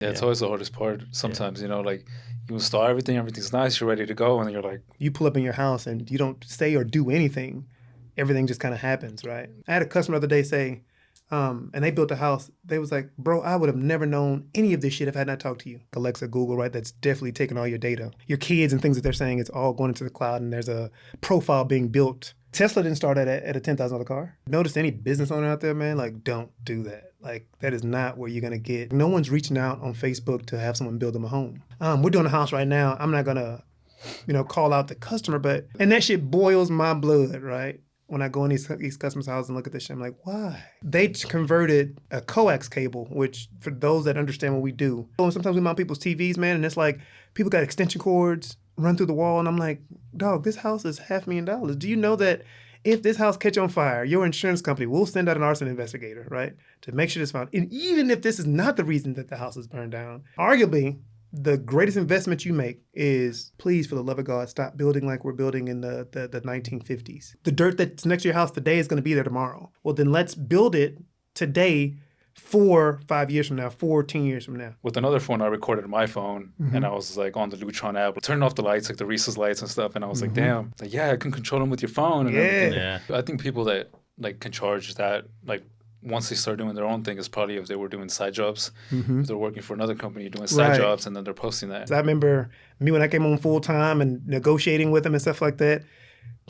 Yeah, it's always the hardest part. Sometimes, like you install everything, everything's nice, you're ready to go, and then you're like, You pull up in your house and you don't say or do anything. Everything just kind of happens, right? I had a customer the other day say, and they built a house. They was like, bro, I would have never known any of this shit if I had not talked to you. Alexa, Google, right? That's definitely taking all your data. Your kids and things that they're saying, it's all going into the cloud and there's a profile being built. Tesla didn't start at a $10,000 car. Notice any business owner out there, man, like, don't do that. Like, that is not where you're going to get. No one's reaching out on Facebook to have someone build them a home. We're doing a house right now. I'm not going to, call out the customer, and that shit boils my blood, right? When I go in these customers' houses and look at this shit, I'm like, why? They converted a coax cable, which for those that understand what we do, and sometimes we mount people's TVs, man, and it's like people got extension cords run through the wall, and I'm like, dog, this house is $500,000. Do you know that if this house catch on fire, your insurance company will send out an arson investigator, right, to make sure it's found? And even if this is not the reason that the house is burned down, arguably, the greatest investment you make is, please, for the love of God, stop building like we're building in the 1950s. The dirt that's next to your house today is going to be there tomorrow. Well, then let's build it today 5 years from now, 10 years from now. With another phone, I recorded my phone, and I was like on the Lutron app, turning off the lights, like the Reese's lights and stuff, and I was like, damn, like, yeah, I can control them with your phone and everything. Yeah. I think people that like can charge that, like, once they start doing their own thing, is probably if they were doing side jobs. If they're working for another company doing side jobs, and then they're posting that. I remember me when I came on full time and negotiating with them and stuff like that.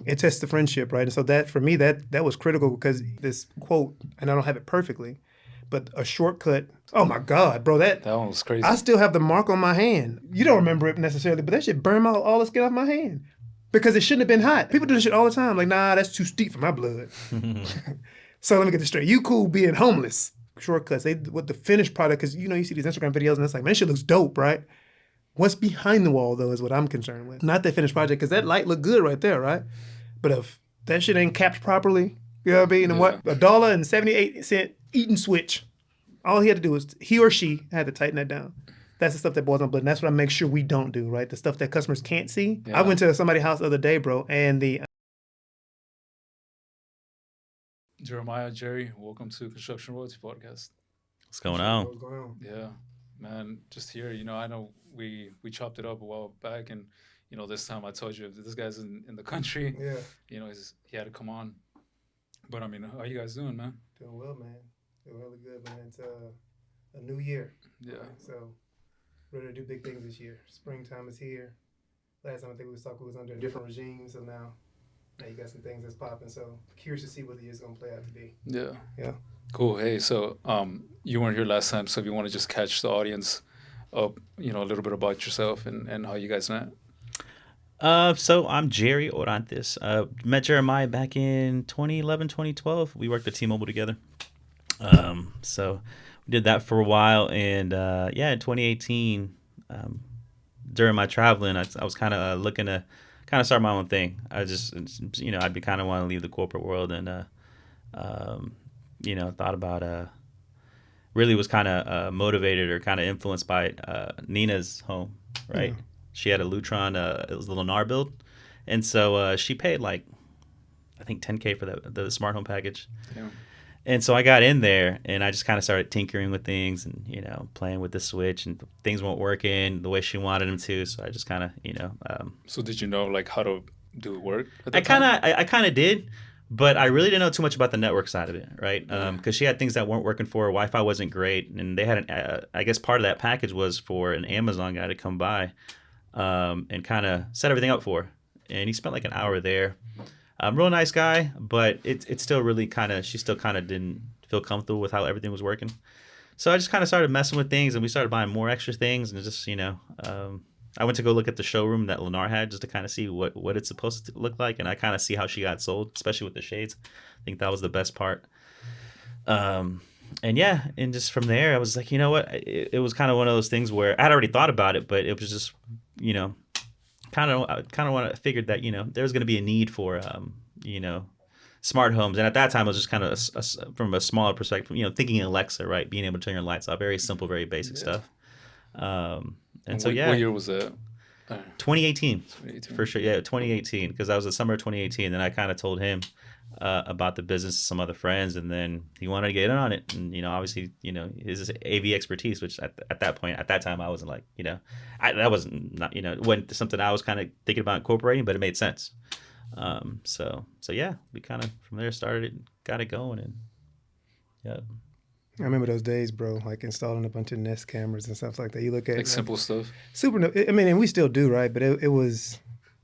It tests the friendship, right? And so that, for me, that was critical, because this quote, and I don't have it perfectly, but a shortcut. Oh my God, bro, that one was crazy. I still have the mark on my hand. You don't remember it necessarily, but that shit burned all the skin off my hand because it shouldn't have been hot. People do this shit all the time. Like, nah, that's too steep for my blood. So let me get this straight. You cool being homeless. Shortcuts. With the finished product, because you see these Instagram videos and it's like, man, this shit looks dope, right? What's behind the wall, though, is what I'm concerned with. Not that finished project, because that light look good right there, right? But if that shit ain't capped properly, you know what I mean? And what? $1.78 eat and switch. All he had to do was, he or she had to tighten that down. That's the stuff that boils my blood. And that's what I make sure we don't do, right? The stuff that customers can't see. Yeah. I went to somebody's house the other day, bro, and Jeremiah, Jerry, welcome to Construction Royalty Podcast. What's going on? What's going on? Yeah, man, just here. I know we chopped it up a while back, and this time I told you if this guy's in the country, he had to come on. But I mean, how you guys doing, man? Doing well, man. Doing really good, man. It's a new year. Yeah. Right? So ready to do big things this year. Springtime is here. Last time I think we was under a different regime, so now you got some things that's popping. So curious to see what the year's gonna play out to be. Yeah. Yeah. Cool. Hey, so you weren't here last time, so if you want to just catch the audience up, a little bit about yourself and how you guys met. So I'm Jerry Orantes. Met Jeremiah back in 2011, 2012. We worked at T-Mobile together. So we did that for a while, and in 2018, during my traveling, I was kind of looking to kind of start my own thing. I just, I'd be kind of want to leave the corporate world, and thought about really was kind of motivated or kind of influenced by Nina's home, right? Yeah. She had a Lutron, it was the Lennar build, and so she paid like I think $10K for the smart home package. Yeah. And so I got in there and I just kind of started tinkering with things and, playing with the switch, and things weren't working the way she wanted them to. So I just kind of, So did you know like how to do it work? I kind of did, but I really didn't know too much about the network side of it, right? Because she had things that weren't working for her. Wi-Fi wasn't great. And they had I guess part of that package was for an Amazon guy to come by and kind of set everything up for her. And he spent like an hour there. Real nice guy, but it's still really she still kind of didn't feel comfortable with how everything was working. So I just kind of started messing with things, and we started buying more extra things, and just, I went to go look at the showroom that Lennar had just to kind of see what it's supposed to look like, and I kind of see how she got sold, especially with the shades. I think that was the best part. And just from there, I was like, you know what? It was kind of one of those things where I'd already thought about it, but it was just, I figured that there's going to be a need for smart homes, and at that time it was just kind of from a smaller perspective, thinking Alexa, right, being able to turn your lights off, very simple, very basic stuff. What year was that? 2018 for sure. Yeah, 2018, because that was the summer of 2018. And I kind of told him, about the business to some other friends, and then he wanted to get in on it. And obviously, his AV expertise, which at that time, I wasn't like, that wasn't not it wasn't something I was kind of thinking about incorporating, but it made sense. So yeah, we kind of from there got it going, and yeah. I remember those days, bro, like installing a bunch of Nest cameras and stuff like that. You look at like simple stuff. Super. I mean, and we still do, right? But it was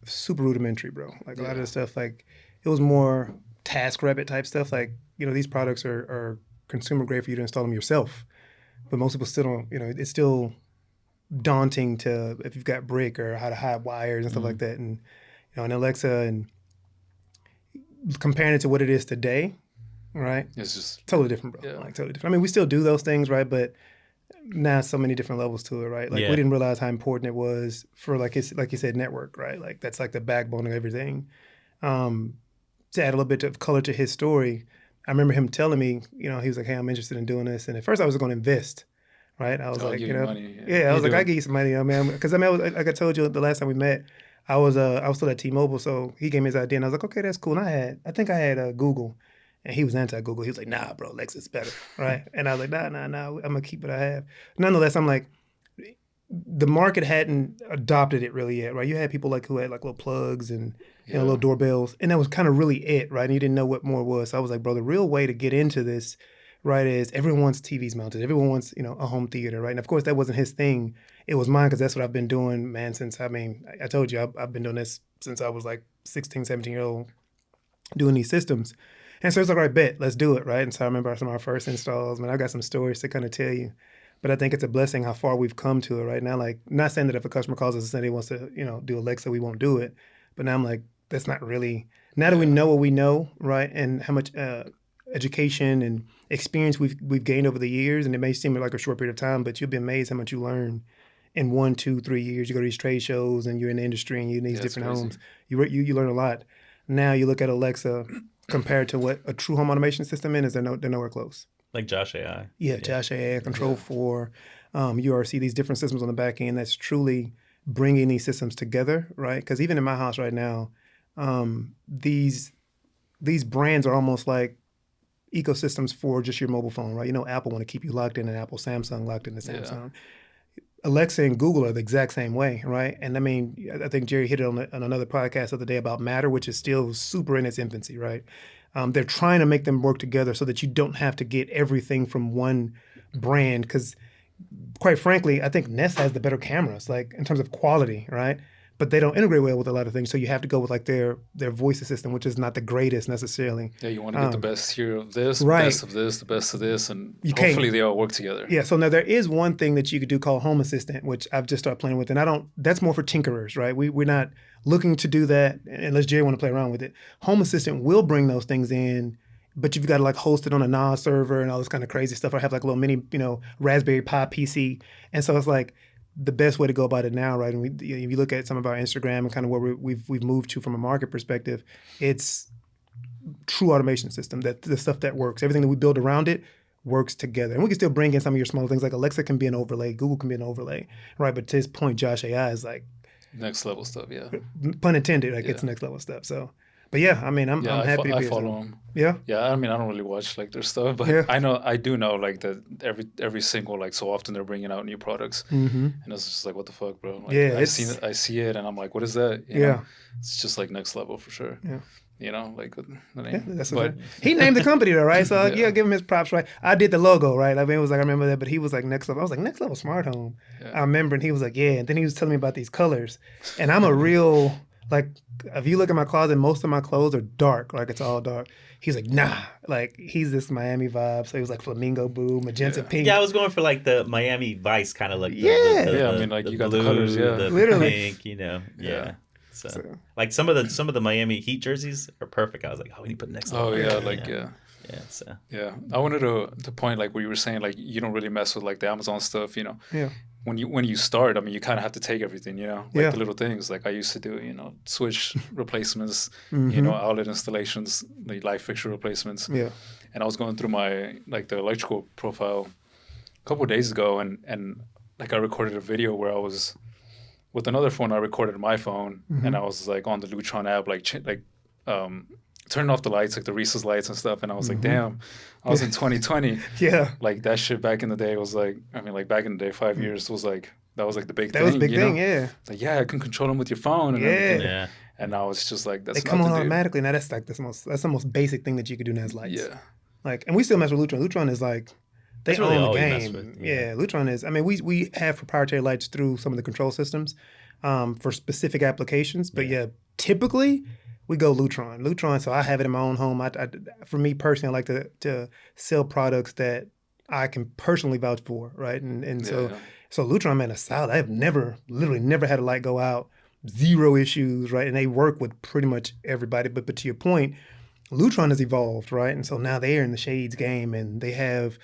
super rudimentary, bro. Like a lot of the stuff, like it was more TaskRabbit type stuff. Like, these products are consumer grade for you to install them yourself. But most people still don't, it's still daunting to, if you've got brick or how to hide wires and stuff like that. And, and Alexa, and comparing it to what it is today, right? It's just totally different, bro. Like totally different. I mean, we still do those things, right? But now so many different levels to it, right? Like we didn't realize how important it was for like you said, network, right? Like that's like the backbone of everything. To add a little bit of color to his story, I remember him telling me, he was like, "Hey, I'm interested in doing this." And at first I was going to invest, right? I was like, money, I was like, "I give you some money, man." Because I mean, like I told you the last time we met, I was still at T-Mobile, so he gave me his idea, and I was like, "Okay, that's cool." And I think I had Google. And he was anti-Google. He was like, "Nah, bro, Alexa's better," right? And I was like, nah, I'm going to keep what I have. Nonetheless, I'm like, the market hadn't adopted it really yet, right? You had people who had little plugs and little doorbells, and that was kind of really it, right? And you didn't know what more was. So I was like, bro, the real way to get into this, right, is everyone wants TVs mounted. Everyone wants, a home theater, right? And of course, that wasn't his thing. It was mine because that's what I've been doing, man, since, I told you, I've been doing this since I was like 16, 17-year-old doing these systems. And so it's like, all right, bet, let's do it, right? And so I remember some of our first installs. Man, I got some stories to kind of tell you. But I think it's a blessing how far we've come to it right now. Like, not saying that if a customer calls us and says he wants to, do Alexa, we won't do it. But now I'm like, that's not really, now that we know what we know, right? And how much education and experience we've gained over the years. And it may seem like a short period of time, but you'll be amazed how much you learn in 1, 2, 3 years. You go to these trade shows and you're in the industry and you're in these different homes. You learn a lot. Now you look at Alexa compared to what a true home automation system is, they're nowhere close. Like Josh AI. Yeah, Josh AI, Control4, URC, these different systems on the back end that's truly bringing these systems together, right? Because even in my house right now, these brands are almost like ecosystems for just your mobile phone, right? Apple want to keep you locked in, and Apple, Samsung locked into Samsung. Alexa and Google are the exact same way, right? And I mean, I think Jerry hit it on another podcast the other day about Matter, which is still super in its infancy, right? They're trying to make them work together so that you don't have to get everything from one brand. Because, quite frankly, I think Nest has the better cameras, like in terms of quality, right? But they don't integrate well with a lot of things, so you have to go with like their voice assistant, which is not the greatest necessarily. Yeah, you want to get the best here of this, right. best of this, the best of this, and hopefully they all work together. Yeah, so now there is one thing that you could do called Home Assistant, which I've just started playing with, and that's more for tinkerers, right? We're not looking to do that unless Jerry want to play around with it. Home Assistant will bring those things in, but you've got to like host it on a NAS server and all this kind of crazy stuff, or have like a little mini, Raspberry Pi PC. And so it's like, the best way to go about it now, right? And if you look at some of our Instagram and kind of where we've moved to from a market perspective, it's true automation system, that the stuff that works, everything that we build around it works together. And we can still bring in some of your smaller things, like Alexa can be an overlay, Google can be an overlay, right? But to his point, Josh AI is like next level stuff, yeah. Pun intended, like it's next level stuff. So, but yeah, I mean, I'm happy to be. I follow them. Yeah. Yeah, I mean, I don't really watch like their stuff, but I do know like that every single like so often they're bringing out new products, and it's just like, what the fuck, bro? Like, I see it, and I'm like, what is that? You know? It's just like next level for sure. Yeah. Like the name. Yeah, he named the company though, right? So give him his props, right? I did the logo, right? I mean, it was like, I remember that, but he was like next level. I was like, next level smart home. Yeah. I remember, and he was like, yeah. And then he was telling me about these colors, and I'm a real like, if you look at my closet, most of my clothes are dark, like it's all dark. He's like, nah, like he's this Miami vibe. So he was like flamingo blue, magenta pink. Yeah, I was going for like the Miami Vice kind of look. I mean, like you got blue, the colors, the literally pink, yeah. So like some of the Miami Heat jerseys are perfect. I was like, oh, we need to put next level. Yeah. So I wanted to point like where you were saying like you don't really mess with like the Amazon stuff, Yeah. When you start, I mean, you kind of have to take everything, like the little things. Like I used to do, switch replacements, outlet installations, like light fixture replacements. Yeah. And I was going through my like the electrical profile a couple of days ago, and like I recorded a video where I was with another phone. I recorded my phone, and I was like on the Lutron app, like turning off the lights, like the Reese's lights and stuff. And I was like, damn, I was in 2020. Yeah. Like that shit back in the day was like, I mean, like back in the day, 5 years was like, that was like the big thing. That was a big you thing, know? yeah. Like, yeah, I can control them with your phone and Yeah. everything. Yeah. And now it's just like, that's They come on nothing, dude. automatically. Now that's like that's the most basic thing that you could do now is lights. Yeah. Like, and we still mess with Lutron. Lutron is like, they That's really own the all we mess game. with, Yeah, Lutron is. I mean, we have proprietary lights through some of the control systems for specific applications. But yeah, typically we go Lutron. Lutron. So I have it in my own home. For me personally, I like to sell products that I can personally vouch for, right? And so Lutron, man, is solid. I've literally never had a light go out. Zero issues, right? And they work with pretty much everybody. But to your point, Lutron has evolved, right? And so now they're in the shades game, and they have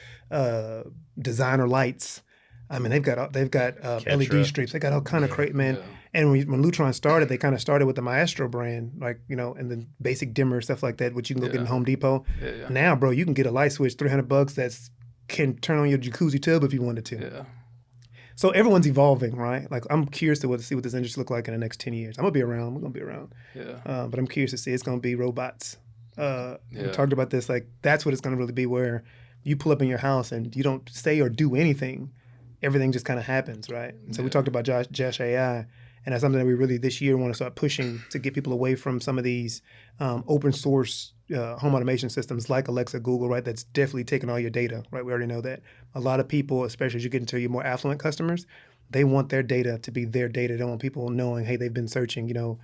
designer lights. I mean, they've got LED strips. They got all kind of crate, man. Yeah. And when Lutron started, they kind of started with the Maestro brand, like, you know, and then basic dimmer stuff like that, which you can go get in Home Depot. Yeah. Now, bro, you can get a light switch, $300 that can turn on your jacuzzi tub if you wanted to. Yeah. So everyone's evolving, right? Like, I'm curious to see what this industry look like in the next 10 years. I'm gonna be around. We're gonna be around. Yeah. But I'm curious to see. It's gonna be robots. We Yeah. talked about this. Like, that's what it's gonna really be, where you pull up in your house and you don't say or do anything. Everything just kind of happens, right? And so we talked about Josh AI, and that's something that we really this year want to start pushing to get people away from some of these open source home automation systems like Alexa, Google, right? That's definitely taking all your data, right? We already know that. A lot of people, especially as you get into your more affluent customers, they want their data to be their data. They don't want people knowing, hey, they've been searching, you know,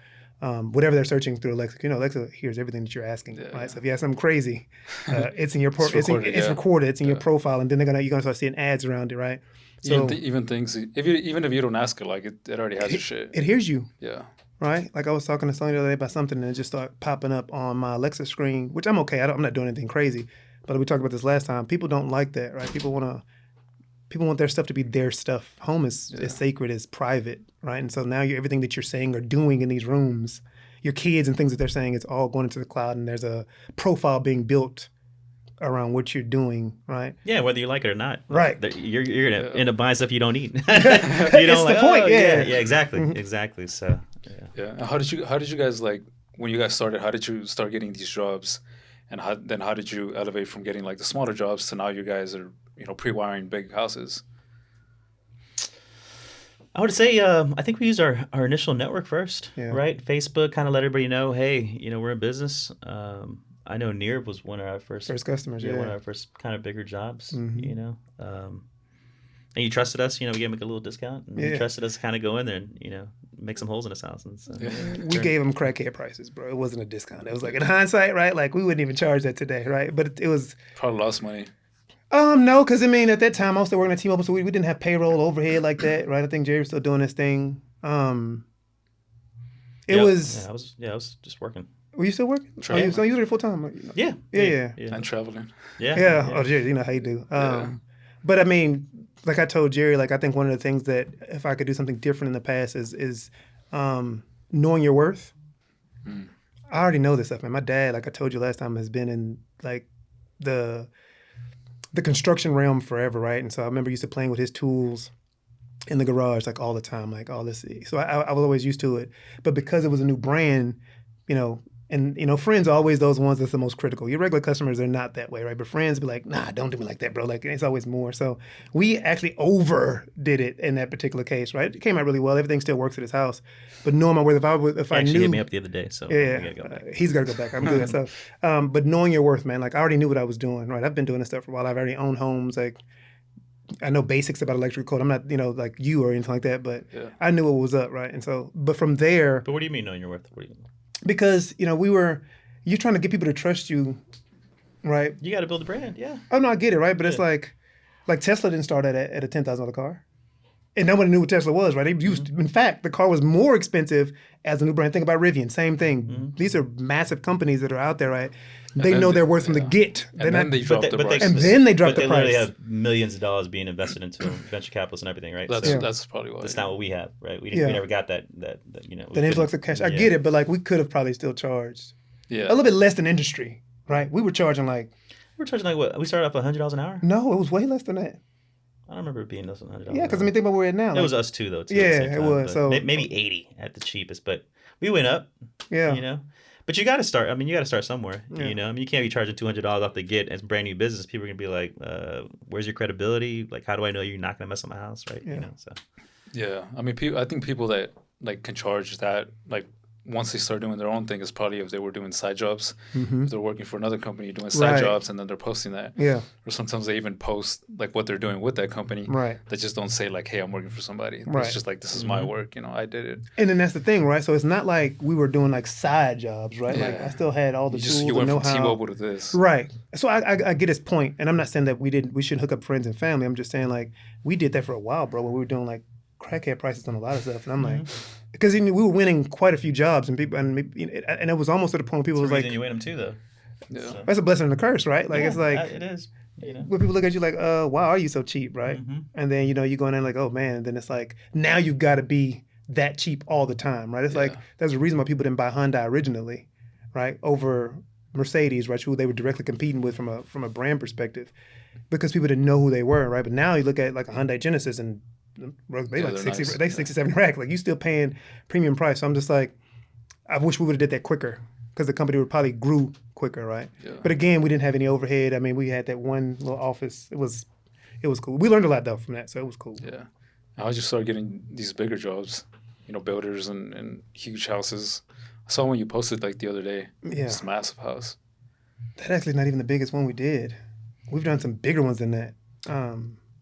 whatever they're searching through Alexa. You know, Alexa hears everything that you're asking, right? So if you have something crazy, it's in your it's recorded, it's in your profile, and then you're gonna start seeing ads around it, right? So even things, even if you don't ask it, like it already has your shit. It hears you. Yeah. Right? Like I was talking to Sony the other day about something, and it just started popping up on my Alexa screen, which I'm okay. I'm not doing anything crazy. But we talked about this last time. People don't like that, right? People want their stuff to be their stuff. Home is sacred, is private, right? And so now everything that you're saying or doing in these rooms, your kids and things that they're saying, it's all going into the cloud, and there's a profile being built around what you're doing, right? Yeah, whether you like it or not. Right. You're gonna end up buying stuff you don't eat. You It's the point, yeah. Yeah, exactly. Exactly. So Yeah. And how did you guys, like, when you guys started, how did you start getting these jobs? And how did you elevate from getting like the smaller jobs to now you guys are, you know, pre-wiring big houses? I would say I think we used our initial network first, right? Facebook kind of let everybody know, hey, you know, we're in business. I know Near was one of our first customers, one of our first kind of bigger jobs, you know. And you trusted us, you know, we gave him a little discount, and you trusted us to kind of go in there and, you know, make some holes in his house. And so, we gave him crackhead prices, bro. It wasn't a discount. It was like, in hindsight, right? Like, we wouldn't even charge that today, right? But it was probably lost money. No, because I mean, at that time, I was still working at T-Mobile, so we didn't have payroll overhead like that, right? I think Jerry was still doing his thing. It was. I was just working. Were you still working? Oh, you was already full time. Yeah. And traveling. Yeah. Oh, Jerry, you know how you do. But I mean, like I told Jerry, like, I think one of the things that if I could do something different in the past is knowing your worth. I already know this stuff, man. My dad, like I told you last time, has been in like the construction realm forever, right? And so I remember used to playing with his tools in the garage like all the time, like all this. So I was always used to it. But because it was a new brand, you know, and, you know, friends are always those ones that's the most critical. Your regular customers, they're not that way, right? But friends be like, nah, don't do me like that, bro. Like, it's always more. So we actually overdid it in that particular case, right? It came out really well. Everything still works at his house. But knowing my worth, if I knew... He hit me up the other day, so yeah, we gotta go back. He's got to go back. I'm good. So, but knowing your worth, man, like, I already knew what I was doing, right? I've been doing this stuff for a while. I've already owned homes. Like, I know basics about electrical code. I'm not, you know, like you or anything like that, but I knew what was up, right? And so, but from there... But what do you mean knowing your worth? What do you mean? Because, you know, you're trying to get people to trust you, right? You got to build a brand, yeah. Oh, no, I get it, right? But it's like Tesla didn't start at a $10,000 car. And nobody knew what Tesla was, right? In fact, the car was more expensive as a new brand. Think about Rivian, same thing. These are massive companies that are out there, right? They know their worth from the get. And then they drop the price. And then they drop the price. But they literally have millions of dollars being invested into venture capitalists and everything, right? That's probably why. That's not what we have, right? We never got that you know. That influx of cash. I get it, but like we could have probably still charged a little bit less than industry, right? We were charging like... We were charging like what? We started off $100 an hour? No, it was way less than that. I don't remember it being less than $100. Yeah, because I mean, think about where we're at now. It was us too, though. Yeah, it was. So maybe 80 at the cheapest, but we went up. Yeah, you know. But you got to start. I mean, you got to start somewhere. Yeah. You know, I mean, you can't be charging $200 off the get as brand new business. People are gonna be like, "Where's your credibility? Like, how do I know you're not gonna mess up my house?" Right? Yeah. You know. So. Yeah, I mean, I think people that like can charge that like once they start doing their own thing is probably if they were doing side jobs. Mm-hmm. If they're working for another company doing side jobs and then they're posting that. Yeah. Or sometimes they even post like what they're doing with that company. Right. They just don't say like, "Hey, I'm working for somebody." Right. It's just like, "This is my work. You know, I did it." And then that's the thing, right? So it's not like we were doing like side jobs, right? Yeah. Like I still had all the tools You and went from know-how. T-Mobile to this. Right. So I get his point, and I'm not saying that we shouldn't hook up friends and family. I'm just saying like we did that for a while, bro. When we were doing like crackhead prices on a lot of stuff, and I'm like, because we were winning quite a few jobs, and people, and it was almost to the point where people was like, you win them too, though. Yeah. So. that's a blessing and a curse, right? Like it's like it is. You know? when people look at you like, why are you so cheap, right? Mm-hmm. And then you going in like, oh man, and then it's like now you've got to be that cheap all the time, right? It's like there's a reason why people didn't buy Hyundai originally, right, over Mercedes, right, who they were directly competing with from a brand perspective, because people didn't know who they were, right? But now you look at like a Hyundai Genesis and they like 60, nice. they 67 rack, like you still paying premium price. So I'm just like, I wish we would have did that quicker because the company would probably grew quicker, right? Yeah. But again, we didn't have any overhead. I mean, we had that one little office. It was cool. We learned a lot though from that, so it was cool. Yeah. I just started getting these bigger jobs, you know, builders and huge houses. I saw one you posted like the other day. Yeah. This massive house. That actually not even the biggest one we did. We've done some bigger ones than that.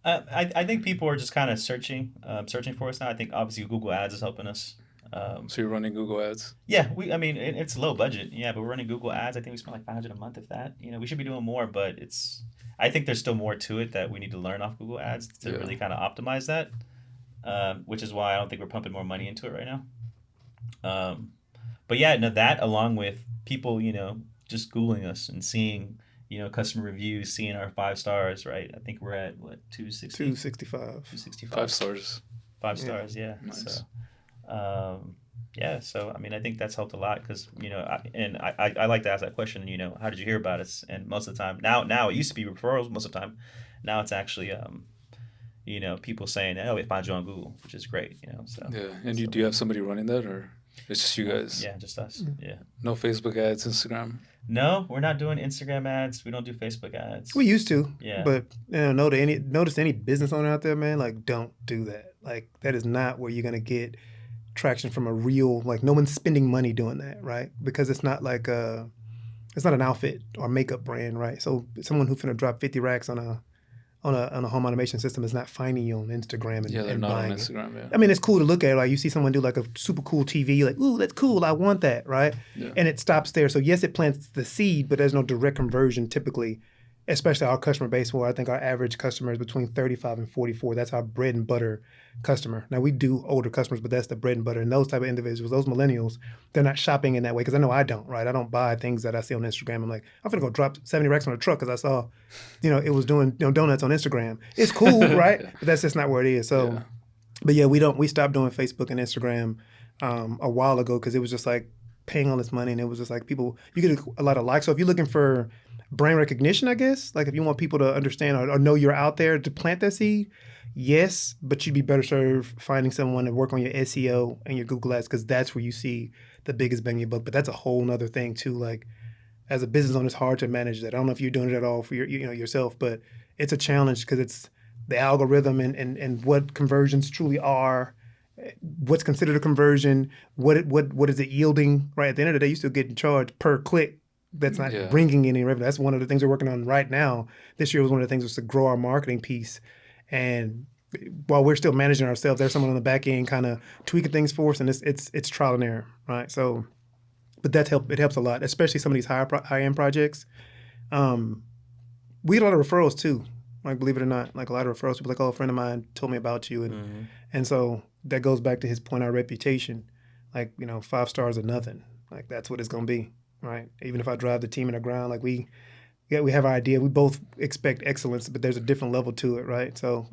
I think people are just kind of searching for us now. I think obviously Google Ads is helping us. So you're running Google Ads? Yeah, I mean, it's low budget. Yeah, but we're running Google Ads. I think we spend like $500 a month, if that. You know, we should be doing more, but I think there's still more to it that we need to learn off Google Ads to really kind of optimize that. Which is why I don't think we're pumping more money into it right now. But yeah, no, that along with people, you know, just Googling us and seeing, you know, customer reviews, seeing our 5 stars, right? I think we're at what, 265. 265. 5 stars. 5 stars, yeah. Nice. So, yeah. So I mean, I think that's helped a lot because you know, I like to ask that question. You know, how did you hear about us? And most of the time, now it used to be referrals. Most of the time, now it's actually you know, people saying, "Oh, we found you on Google," which is great. You know, so Yeah, and do you have somebody running that, or it's just you guys? Yeah, just us. Yeah. No Facebook ads, Instagram. No, we're not doing Instagram ads. We don't do Facebook ads. We used to, Yeah. But you know, notice any business owner out there, man, like don't do that. Like that is not where you're gonna get traction from a real, like no one's spending money doing that, right? Because it's not like it's not an outfit or makeup brand, right? So someone who's finna drop 50 racks on a home automation system is not finding you on Instagram and, They're and not buying on it. Instagram. Yeah. I mean, it's cool to look at. Like you see someone do like a super cool TV, you're like, ooh, that's cool. I want that, right? Yeah. And it stops there. So yes, it plants the seed, but there's no direct conversion typically, especially our customer base. Where I think our average customer is between 35 and 44. That's our bread and butter customer. Now we do older customers, but that's the bread and butter. And those type of individuals, those millennials, they're not shopping in that way because I know I don't, right? I don't buy things that I see on Instagram. I'm like, I'm gonna go drop 70 racks on a truck because I saw, you know, it was doing donuts on Instagram. It's cool, right? But that's just not where it is. So, but yeah, we stopped doing Facebook and Instagram a while ago because it was just like paying all this money and it was just like you get a lot of likes. So if you're looking for brand recognition, I guess, like if you want people to understand or know you're out there to plant that seed, yes, but you'd be better served finding someone to work on your SEO and your Google Ads because that's where you see the biggest bang your buck. But that's a whole nother thing too. Like as a business owner, it's hard to manage that. I don't know if you're doing it at all for yourself, but it's a challenge because it's the algorithm and what conversions truly are, what's considered a conversion, what is it yielding, right? At the end of the day, you still getting charged per click. That's not bringing any revenue. That's one of the things we're working on right now. This year was one of the things was to grow our marketing piece. And while we're still managing ourselves, there's someone on the back end kind of tweaking things for us, and it's trial and error, right? So, but it helps a lot, especially some of these high end projects. We get a lot of referrals too. Like believe it or not, like a lot of referrals. People like, oh, a friend of mine told me about you, and so that goes back to his point, our reputation. Like 5 stars or nothing. Like that's what it's gonna be. Right. Even if I drive the team in the ground, like we have our idea. We both expect excellence, but there's a different level to it, right? So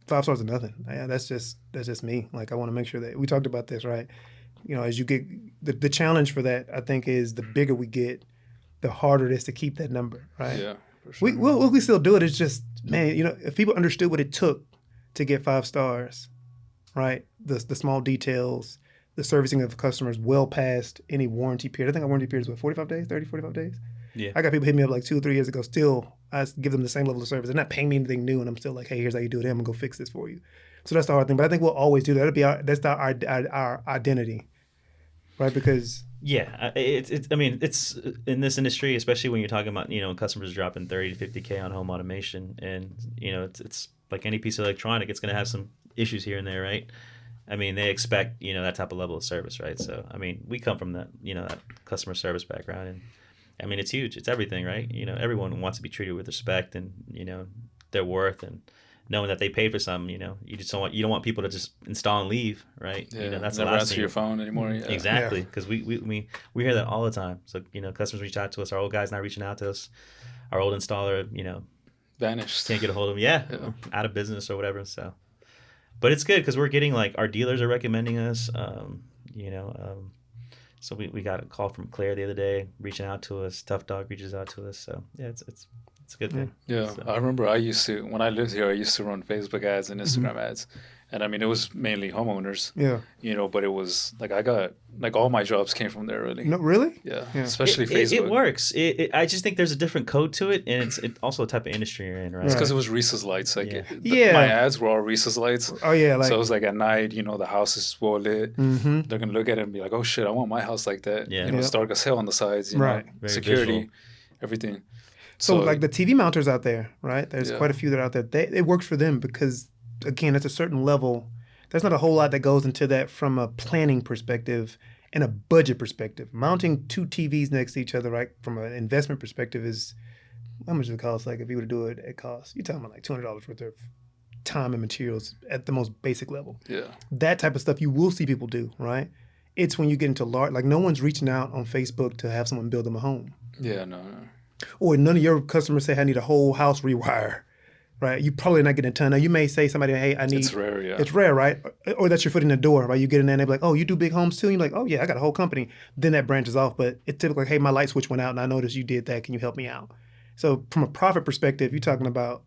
5 stars are nothing. Yeah, that's just me. Like I want to make sure that we talked about this, right? As you get the challenge for that, I think is the bigger we get, the harder it is to keep that number, right? Yeah, for sure. We still do it. It's just, man, if people understood what it took to get 5 stars, right? The small details, the servicing of customers well past any warranty period. I think our warranty period is 45 days, 30, 45 days. Yeah. I got people hit me up like 2 or 3 years ago. Still, I give them the same level of service. They're not paying me anything new, and I'm still like, hey, here's how you do it. I'm gonna go fix this for you. So that's the hard thing. But I think we'll always do that. That'll be our identity, right? Because I mean, it's in this industry, especially when you're talking about, customers dropping 30 to 50K on home automation, and it's like any piece of electronic, it's going to have some issues here and there, right? I mean, they expect that type of level of service, right? So I mean, we come from that that customer service background, and I mean, it's huge. It's everything, right? Everyone wants to be treated with respect and their worth, and knowing that they paid for something. You just don't want people to just install and leave, right? Yeah, that's never the last answer thing. your phone anymore. Yeah. Exactly, because we hear that all the time. So customers reach out to us. Our old guy's not reaching out to us. Our old installer, Vanished. can't get a hold of him. Yeah, out of business or whatever. So, but it's good because we're getting like our dealers are recommending us. So we got a call from Claire the other day, reaching out to us. Tough Dog reaches out to us. So yeah, it's a good thing. Yeah, So. I remember when I lived here, I used to run Facebook ads and Instagram ads. And I mean, it was mainly homeowners. Yeah. But it was like I got like all my jobs came from there really. No, really? Yeah. Yeah. Especially Facebook. It works. I just think there's a different code to it, and it's also a type of industry you're in, right? It's because it was Reese's Lights. Like Yeah. my ads were all Reese's Lights. Oh yeah, like So it was like at night, the house is well lit. They're gonna look at it and be like, "Oh shit, I want my house like that." Yeah. You know, Star Gazelle on the sides. Right. Very Security, visual. everything. So like the TV mounters out there, right? There's quite a few that are out there. It works for them because, again, at a certain level, there's not a whole lot that goes into that from a planning perspective and a budget perspective. Mounting 2 TVs next to each other, right, from an investment perspective is, how much does it cost? Like if you were to do it, it costs, you're talking about like $200 worth of time and materials at the most basic level. Yeah. That type of stuff you will see people do, right? It's when you get into large, like no one's reaching out on Facebook to have someone build them a home. Yeah, no. Or none of your customers say, I need a whole house rewire, right? You probably not getting a ton. Now, you may say somebody, hey, I need... It's rare, yeah. It's rare, right? Or that's your foot in the door, right? You get in there and they're like, oh, you do big homes too? And you're like, oh, yeah, I got a whole company. Then that branches off. But it's typically like, hey, my light switch went out and I noticed you did that. Can you help me out? So from a profit perspective, you're talking about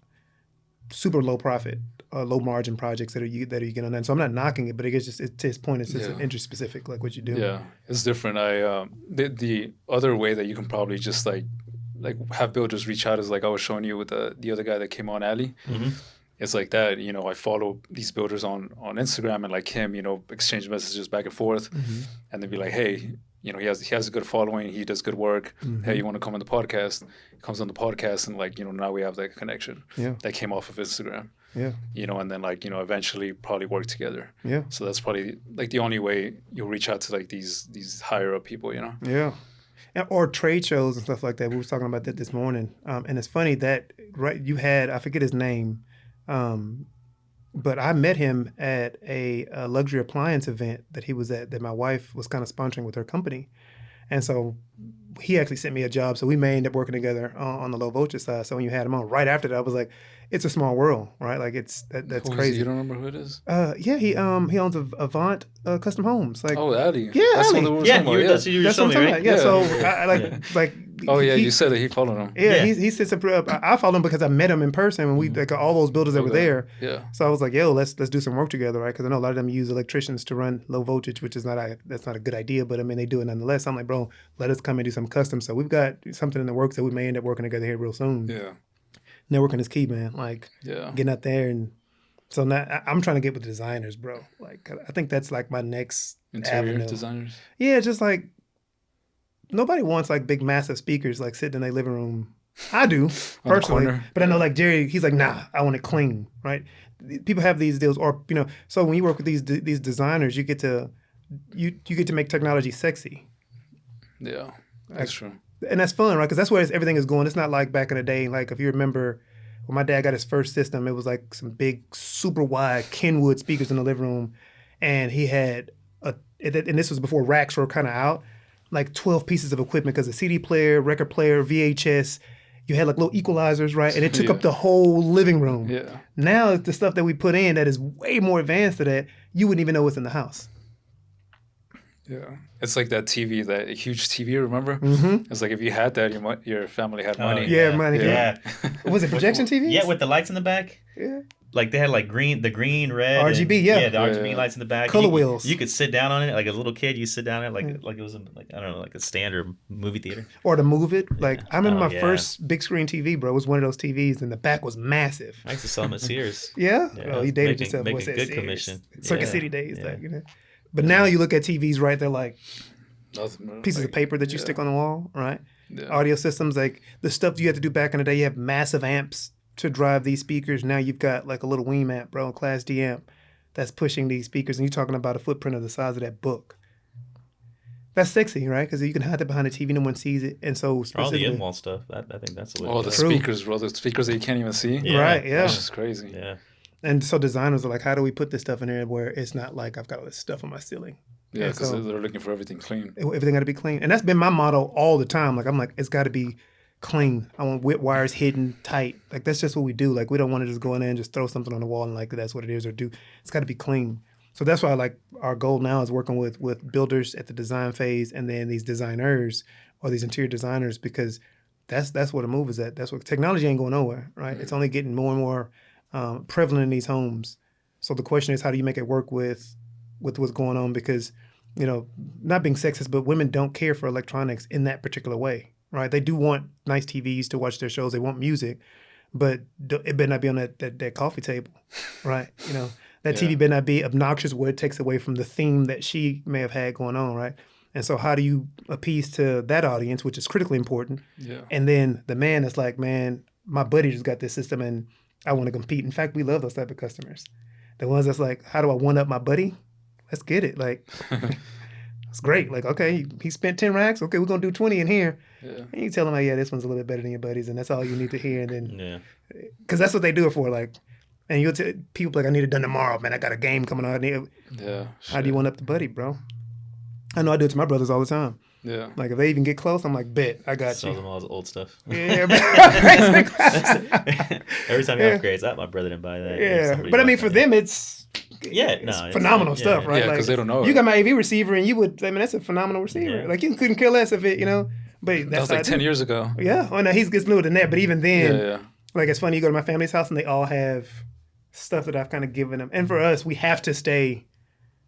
super low profit, low margin projects that you get on that. So I'm not knocking it, but it's just to his point, it's just interest specific, like what you do. Yeah, it's different. The other way that you can probably just like have builders reach out is like I was showing you with the other guy that came on, Ali. Mm-hmm. It's like that. I follow these builders on Instagram and like him, exchange messages back and forth, and they'd be like, hey, he has a good following, he does good work. Hey, you want to come on the podcast? He comes on the podcast, and like now we have that connection. Yeah. That came off of Instagram. Yeah. And then like eventually probably work together. Yeah. So that's probably like the only way you'll reach out to like these higher up people. Yeah. Or trade shows and stuff like that. We were talking about that this morning. And it's funny that, right, you had, I forget his name, but I met him at a luxury appliance event that he was at, that my wife was kind of sponsoring with her company. And so he actually sent me a job. So we may end up working together on the low voltage side. So when you had him on, right after that, I was like, it's a small world, right? Like that's crazy. You don't remember who it is? Yeah, he owns Avant Custom Homes. Like, Ali. Yeah, that's Ali. What we were talking about. That's what you were showing me, right? Yeah, Yeah. so I like. Oh yeah, you said that he followed him. Yeah, he sits up. I followed him because I met him in person when we like all those builders that were there. Yeah. So I was like, yo, let's do some work together, right? Because I know a lot of them use electricians to run low voltage, which is that's not a good idea, but I mean they do it nonetheless. I'm like, bro, let us come and do some custom. So we've got something in the works that we may end up working together here real soon. Yeah. Networking is key, man. Like getting out there, and so now I'm trying to get with designers, bro. Like I think that's like my next interior avenue. Designers. Yeah, just like nobody wants like big massive speakers like sitting in their living room. I do personally, but I know like Jerry, he's like, nah, I want it clean, right? People have these deals, or so when you work with these designers, you get to make technology sexy. Yeah, that's true. And that's fun, right? Because that's where everything is going. It's not like back in the day. Like if you remember when my dad got his first system, it was like some big, super wide Kenwood speakers in the living room, and he had and this was before racks were kind of out, like 12 pieces of equipment because a CD player, record player, VHS. You had like little equalizers, right? And it took up the whole living room. Yeah. Now the stuff that we put in that is way more advanced than that, you wouldn't even know what's in the house. Yeah, it's like that TV, that huge TV. Remember? Mm-hmm. It's like if you had that, your family had money. Yeah, money. Yeah. Was it projection TV? Yeah, with the lights in the back. Yeah. like they had like the green, red, RGB, and, yeah. the RGB lights in the back. Color wheels. You could sit down on it like a little kid. You sit down on it like it was like I don't know, like a standard movie theater. Or to move it. Like I remember my yeah. first big screen TV, bro, was one of those TVs, and the back was massive. I used to sell them at Sears. Yeah. Yeah, Oh, you dated making- yourself. making What's that? good Sears? commission. Circuit Yeah. City days, Yeah. like But now you look at TVs, right? They're like Nothing, pieces of paper that you stick on the wall, right? Yeah. Audio systems, like the stuff you had to do back in the day. You have massive amps to drive these speakers. Now you've got like a little Weem amp, bro, a Class D amp that's pushing these speakers, and you're talking about a footprint of the size of that book. That's sexy, right? Because you can hide it behind a TV, no one sees it, and so All the specifically, in-wall stuff. I think that's the way. Oh, to the go. speakers, bro. The speakers that you can't even see. Yeah. right? Yeah. That's just crazy. Yeah. And so designers are like, how do we put this stuff in there where it's not like I've got all this stuff on my ceiling? Yeah, because so- they're looking for everything clean. Everything got to be clean, and that's been my motto all the time. Like I'm like, it's got to be clean. I want whip wires hidden tight. Like that's just what we do. Like we don't want to just go in there and just throw something on the wall and like that's what it is or do. It's got to be clean. So that's why like our goal now is working with builders at the design phase and then these designers or these interior designers, because that's where the move is at. That's what technology ain't going nowhere, right? It's only getting more and more prevalent in these homes. So the question is, how do you make it work with what's going on? Because, you know, not being sexist, but women don't care for electronics in that particular way, right? They do want nice TVs to watch their shows. They want music, but it better not be on that coffee table, right? You know, that TV better not be obnoxious where it takes away from the theme that she may have had going on, right? And so how do you appease to that audience, which is critically important? Yeah. And then the man that's like, man, my buddy just got this system and I want to compete. In fact, we love those type of customers. The ones that's like, how do I one up my buddy? Let's get it. Like, it's great. Like, okay, he spent 10 racks. Okay, we're going to do 20 in here. Yeah. And you tell him, oh, yeah, this one's a little bit better than your buddies. And that's all you need to hear. And then, Yeah. because that's what they do it for. Like, and you'll tell people like, I need it done tomorrow, man. I got a game coming out. Yeah. How do you one up the buddy, bro? I know I do it to my brothers all the time. Yeah. Like, if they even get close, I'm like, bet, I got Sell you. them all the old stuff. Yeah, Every time he upgrades, my brother didn't buy that. yeah. Somebody But I bought mean, for that. them, it's it's phenomenal yeah, stuff, yeah. right? Yeah, 'cause they don't know You it. got my AV receiver, and you would, I mean, that's a phenomenal receiver. Yeah. Like, you couldn't care less if it, you know. But That that's was like how I 10 do. years ago. Yeah. Oh, no, he gets newer than that. But even then, Yeah. like, it's funny, you go to my family's house, and they all have stuff that I've kind of given them. And for us, we have to stay, you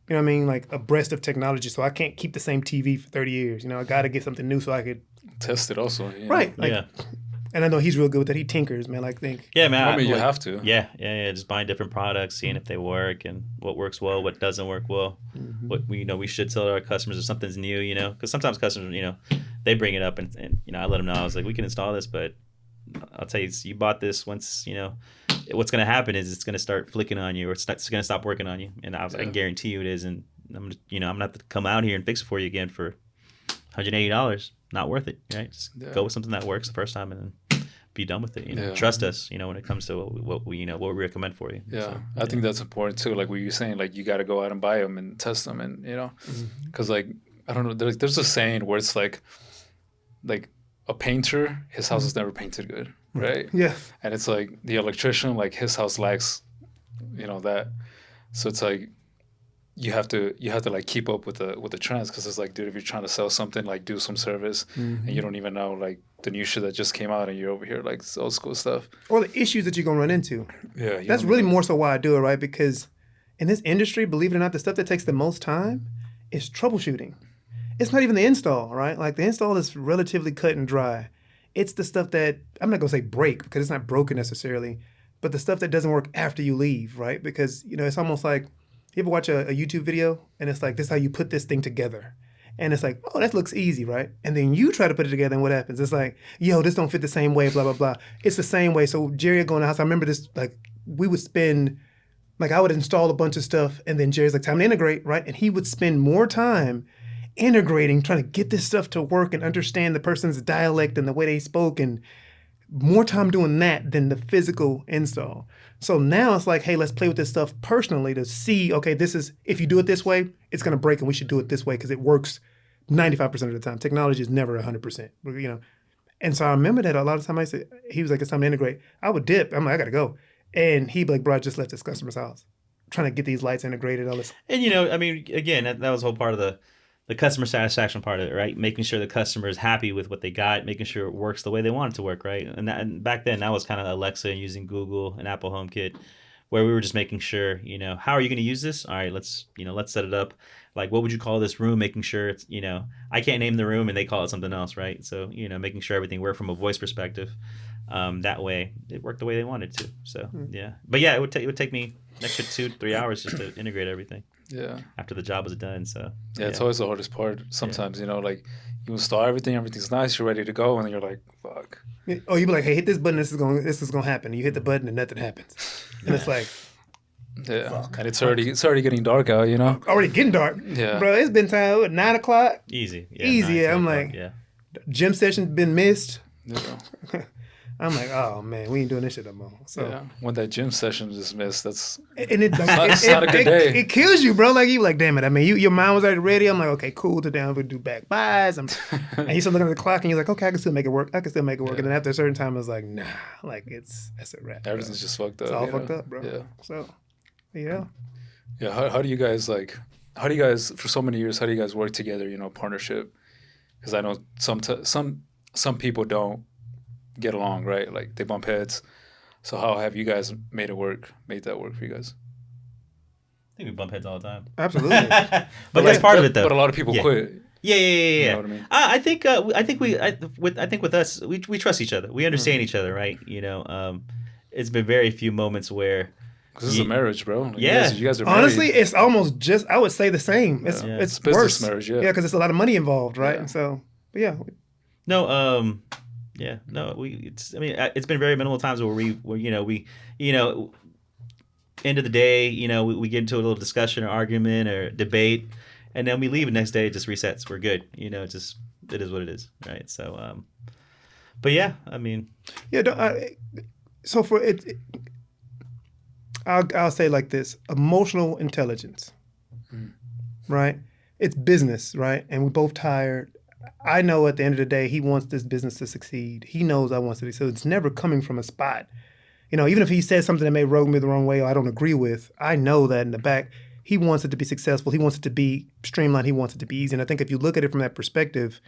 know what I mean, like abreast of technology. So I can't keep the same TV for 30 years. You know, I got to get something new so I could. Test it also. You know? Right. Like, Yeah. And I know he's real good with that. He tinkers, man. Like, think. Yeah, man. I mean, you like- have to. Yeah. Just buying different products, seeing if they work and what works well, what doesn't work well. Mm-hmm. What we should tell our customers if something's new, you know, because sometimes customers, you know, they bring it up and you know, I let them know. I was like, we can install this, but I'll tell you, you bought this once, you know, what's going to happen is it's going to start flicking on you or it's going to stop working on you. And I can guarantee you it is. And I'm going to have to come out here and fix it for you again for $180. Not worth it, right? Just go with something that works the first time and then be done with it. You know, trust us. You know, when it comes to what we recommend for you. Yeah, So, I think that's important too. Like what you're saying, like you got to go out and buy them and test them, and you know, because like I don't know, there's a saying where it's like a painter, his house is never painted good, right? Yeah. And it's like the electrician, like his house lacks, you know that. So it's like you have to like keep up with the trends, because it's like, dude, if you're trying to sell something, like do some service, and you don't even know like the new shit that just came out, and you're over here like it's old school stuff. Or the issues that you're going to run into. Yeah, That's really more so why I do it, right? Because in this industry, believe it or not, the stuff that takes the most time is troubleshooting. It's not even the install, right? Like the install is relatively cut and dry. It's the stuff that, I'm not going to say break because it's not broken necessarily, but the stuff that doesn't work after you leave, right? Because, you know, it's almost like, you ever watch a YouTube video and it's like, this is how you put this thing together. And it's like, oh, that looks easy, right? And then you try to put it together and what happens? It's like, yo, this don't fit the same way, blah, blah, blah. It's the same way. So Jerry would go in the house. I remember this, like, we would spend, like, I would install a bunch of stuff and then Jerry's like, time to integrate, right? And he would spend more time integrating, trying to get this stuff to work and understand the person's dialect and the way they spoke, and more time doing that than the physical install. So now it's like, hey, let's play with this stuff personally to see, okay, this is, if you do it this way, it's going to break and we should do it this way because it works 95% of the time. Technology is never 100%, you know. And so I remember that a lot of time he was like, it's time to integrate. I would dip. I'm like, I got to go. And he'd be like, bro, I just left this customer's house trying to get these lights integrated, all this. And, you know, I mean, again, that was a whole part of the customer satisfaction part of it, right? Making sure the customer is happy with what they got, making sure it works the way they want it to work, right? And back then, that was kind of Alexa and using Google and Apple HomeKit, where we were just making sure, how are you going to use this? All right, let's set it up. Like, what would you call this room? Making sure it's, I can't name the room and they call it something else, right? So, making sure everything worked from a voice perspective. That way it worked the way they wanted to. So, yeah. But yeah, it would take me an extra 2-3 hours just to integrate everything. Yeah. After the job was done. So, yeah, it's always the hardest part. Sometimes, like you install everything, everything's nice, you're ready to go, and then you're like, fuck. Oh, you be like, hey, hit this button, this is gonna happen. And you hit the button and nothing happens. And it's like, yeah, fuck. And it's already getting dark out, Already getting dark. Yeah. Bro, it's been time, 9:00? Easy. Yeah, Easy. 9, 10 I'm o'clock, like, yeah. Gym session's been missed. Yeah. I'm like, oh man, we ain't doing this shit no more. So yeah. When that gym session is missed, that's and it's not a good day. It kills you, bro. Like you like, damn it. I mean, your mind was already ready. I'm like, okay, cool. Today I'm gonna do back buys. And you start looking at the clock and you're like, okay, I can still make it work. Yeah. And then after a certain time, it's like, nah, like that's a wrap. Everything's just fucked up. It's all fucked up, bro. Yeah. So, yeah. Yeah. How do you guys for so many years? How do you guys work together? Partnership. Because I know some people don't get along, right? Like they bump heads. So how have you guys made that work for you guys? I think we bump heads all the time. Absolutely. but that's part of it, though. But a lot of people quit. Yeah. You know what I mean? I think with us, we trust each other. We understand each other, right? It's been very few moments where. Because this is a marriage, bro. Like yeah. You guys are married. Honestly, it's almost just, I would say the same. It's business worse. Marriage, yeah. Because it's a lot of money involved, right? Yeah. So, but yeah. No, yeah, no, it's been very minimal times where end of the day, we get into a little discussion or argument or debate, and then we leave. The next day, it just resets. We're good. It is what it is, right? So, but yeah, I mean, yeah. So for it, I'll say like this: emotional intelligence, right? It's business, right? And we're both tired. I know at the end of the day, he wants this business to succeed. He knows I want it to. So it's never coming from a spot. Even if he says something that may rub me the wrong way or I don't agree with, I know that in the back, he wants it to be successful. He wants it to be streamlined. He wants it to be easy. And I think if you look at it from that perspective,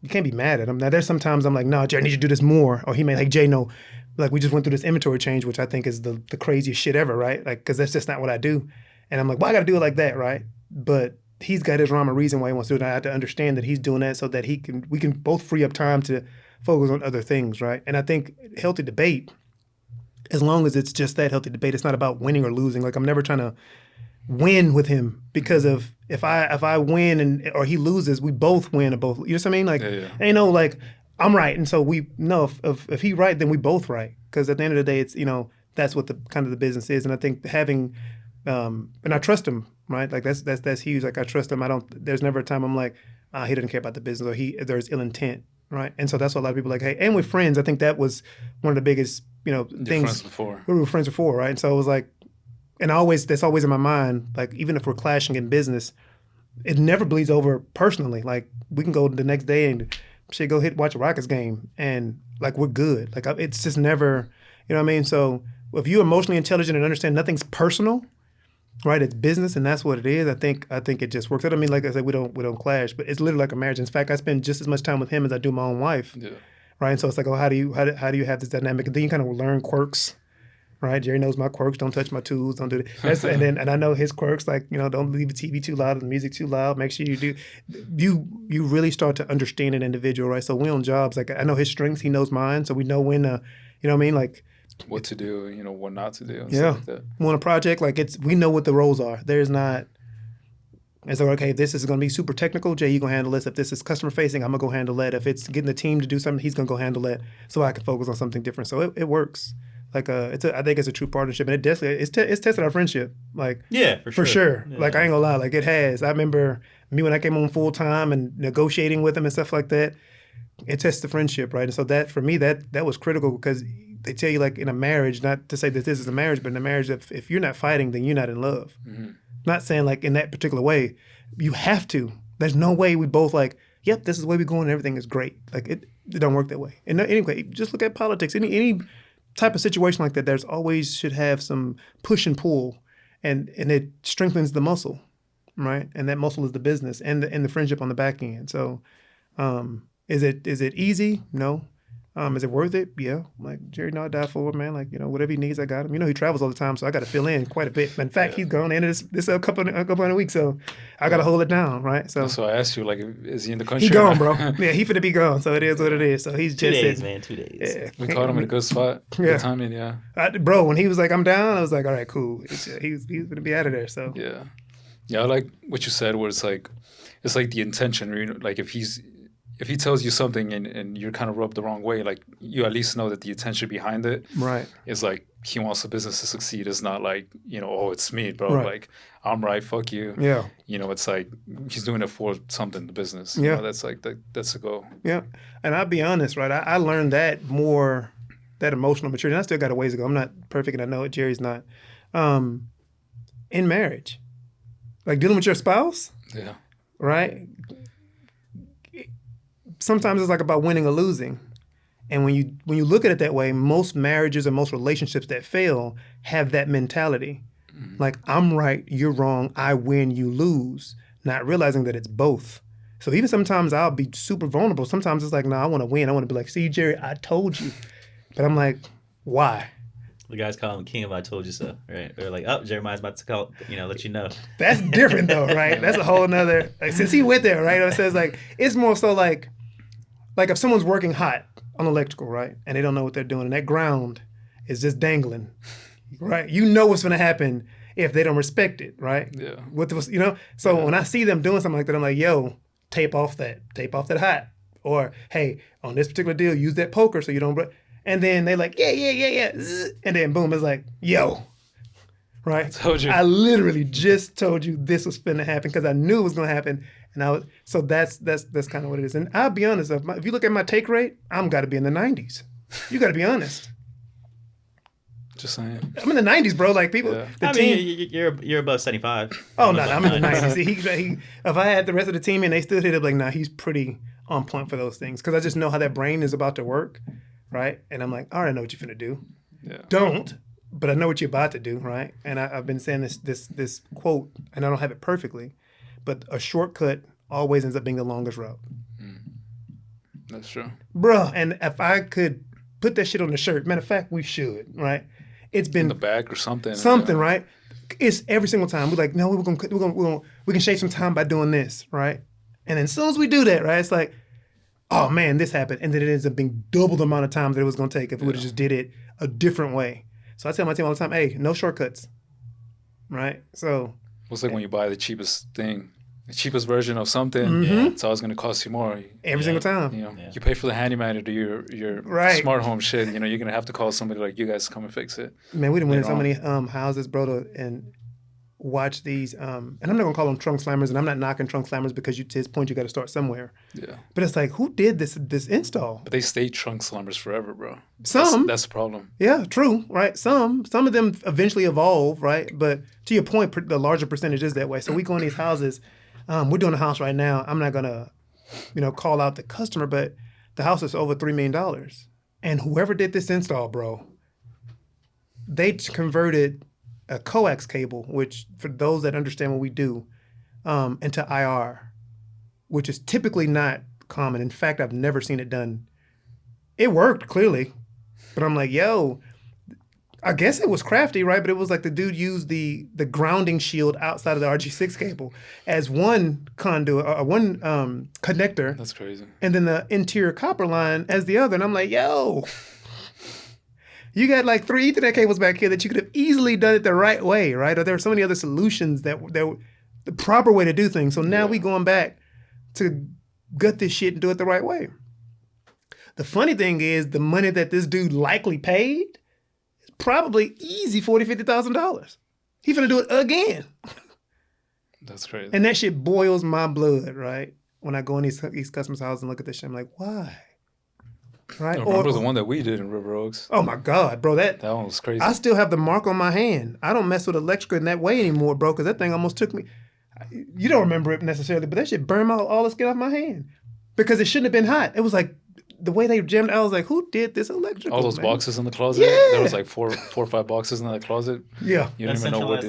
you can't be mad at him. Now, there's sometimes I'm like, no, Jay, I need you to do this more. Or he may like, Jay, no. Like, we just went through this inventory change, which I think is the craziest shit ever, right? Like, because that's just not what I do. And I'm like, well, I got to do it like that, right? But he's got his rhyme or reason why he wants to do it. I have to understand that he's doing that so that we can both free up time to focus on other things, right? And I think healthy debate, as long as it's just that healthy debate, it's not about winning or losing. Like I'm never trying to win with him because of if I win or he loses, we both win or both. You know what I mean? Like, like I'm right, and so we know if he right, then we both right. Because at the end of the day, it's that's what the kind of the business is. And I think having and I trust him. Right, like that's huge. Like I trust him. There's never a time I'm like, he doesn't care about the business or there's ill intent. Right, and so that's what a lot of people are like. Hey, and we're friends. I think that was one of the biggest things. Friends before. We were friends before, right? And so it was like, and that's always in my mind. Like even if we're clashing in business, it never bleeds over personally. Like we can go the next day and go watch a Rockets game, and like we're good. Like it's just never, you know what I mean? So if you're emotionally intelligent and understand nothing's personal. Right, it's business, and that's what it is. I think it just works out. I mean, like I said, we don't clash, but it's literally like a marriage. In fact, I spend just as much time with him as I do my own wife. Yeah. Right, and so it's like, how do you have this dynamic? And then you kind of learn quirks. Right, Jerry knows my quirks. Don't touch my tools. Don't do that. And I know his quirks. Like don't leave the TV too loud, the music too loud. Make sure you do. You really start to understand an individual, right? So we on jobs. Like I know his strengths. He knows mine. So we know when. You know what I mean? Like. What to do, what not to do. And yeah. Stuff like that. On a project, like we know what the roles are. There's not. It's like, okay, if this is going to be super technical, Jay, you going to handle this. If this is customer facing, I'm going to go handle that. If it's getting the team to do something, he's going to go handle that so I can focus on something different. So it works. Like I think it's a true partnership, and it's tested our friendship. Like yeah, for sure. Yeah. Like I ain't gonna lie, like it has. I remember me when I came on full time and negotiating with him and stuff like that. It tests the friendship, right? And so that for me that was critical because they tell you like in a marriage, not to say that this is a marriage, but in a marriage, if you're not fighting, then you're not in love. Mm-hmm. Not saying like in that particular way. You have to. There's no way we both like, yep, this is the way we're going and everything is great. Like it don't work that way. And anyway, just look at politics. Any type of situation like that, there's always should have some push and pull, and it strengthens the muscle, right? And that muscle is the business and the friendship on the back end. So, is it easy? No. Is it worth it? Yeah. I'm like, Jerry, no, I die for it, man. Like, whatever he needs, I got him. He travels all the time, so I got to fill in quite a bit. In fact, he's gone into this a couple of weeks, so I got to hold it down, right? So I asked you, like, is he in the country? He gone, bro. Yeah, he finna be gone, so it is what it is. So he's 2 just days, sitting. man. 2 days. Yeah. We caught him in a good spot. Yeah. Good timing, yeah. Bro, when he was like, I'm down, I was like, all right, cool. He's gonna be out of there, so. Yeah, I like what you said, where it's like the intention, like if he tells you something and you're kind of rubbed the wrong way, like you at least know that the intention behind it is like he wants the business to succeed. It's not like, oh, it's me, bro. Right. Like, I'm right, fuck you. Yeah. It's like he's doing it for something, the business. Yeah. That's like, that's a goal. Yeah. And I'll be honest, right? I learned that emotional maturity. And I still got a ways to go. I'm not perfect, and I know it. Jerry's not. In marriage. Like dealing with your spouse. Yeah. Right? Sometimes it's like about winning or losing. And when you look at it that way, most marriages and most relationships that fail have that mentality. Mm-hmm. Like, I'm right, you're wrong, I win, you lose. Not realizing that it's both. So even sometimes I'll be super vulnerable. Sometimes it's like, no, I want to win. I want to be like, see, Jerry, I told you. But I'm like, why? The guys call him king of I told you so, right? Or like, oh, Jeremiah's about to call, let you know. That's different though, right? That's a whole nother, like, since he went there, right? It says like, it's more so like if someone's working hot on electrical, right? And they don't know what they're doing, and that ground is just dangling, right? You know what's going to happen if they don't respect it, right? Yeah. So when I see them doing something like that, I'm like, yo, tape off that hot. Or, hey, on this particular deal, use that poker so you don't, and then they like, yeah. And then boom, it's like, yo, right? I told you. I literally just told you this was finna happen because I knew it was going to happen. And so that's kind of what it is. And I'll be honest, if you look at my take rate, I'm got to be in the 90s. You got to be honest. Just saying. I'm in the 90s, bro. Like people, you're above 75. Oh no, I'm in the 90s. He, if I had the rest of the team and they still hit it, like, nah, he's pretty on point for those things because I just know how that brain is about to work, right? And I'm like, I already know what you're finna do. Yeah. Don't, but I know what you're about to do, right? And I've been saying this quote, and I don't have it perfectly, but a shortcut always ends up being the longest route. That's true. Bruh, and if I could put that shit on the shirt, matter of fact, we should, right? It's been in the back or something. Something, right? It's every single time. We're like, no, we can shave some time by doing this, right? And then as soon as we do that, right, it's like, oh man, this happened. And then it ends up being double the amount of time that it was going to take if we would have just did it a different way. So I tell my team all the time, hey, no shortcuts, right? So it's like when you buy the cheapest thing, the cheapest version of something, it's always going to cost you more. Every single time. You pay for the handyman to do your smart home shit. You're going to have to call somebody like you guys to come and fix it. Man, we done went in so many houses, bro, and watch these. And I'm not going to call them trunk slammers, and I'm not knocking trunk slammers because to his point, you got to start somewhere. Yeah. But it's like, who did this install? But they stay trunk slammers forever, bro. Some. That's the problem. Yeah, true, right? Some of them eventually evolve, right? But to your point, the larger percentage is that way. So we go in these houses. We're doing a house right now. I'm not gonna, call out the customer, but the house is over $3 million. And whoever did this install, bro, they converted a coax cable, which for those that understand what we do, into IR, which is typically not common. In fact, I've never seen it done. It worked clearly, but I'm like, yo. I guess it was crafty, right? But it was like the dude used the grounding shield outside of the RG6 cable as one conduit, or one connector. That's crazy. And then the interior copper line as the other. And I'm like, yo, you got like 3 Ethernet cables back here that you could have easily done it the right way, right? Or there were so many other solutions that were the proper way to do things. So now we going back to gut this shit and do it the right way. The funny thing is the money that this dude likely paid, probably easy $40,000, $50,000. He finna do it again. That's crazy. And that shit boils my blood, right? When I go in these customers' houses and look at this shit, I'm like, why? Right? I remember the one that we did in River Oaks. Oh my God, bro, that one was crazy. I still have the mark on my hand. I don't mess with electrical in that way anymore, bro, because that thing almost took me. You don't remember it necessarily, but that shit burned all the skin off my hand because it shouldn't have been hot. It was like. The way they jammed, I was like, "Who did this electrical?" All those boxes in the closet. Yeah. There was like four or 5 boxes in that closet. Yeah, you don't even know what.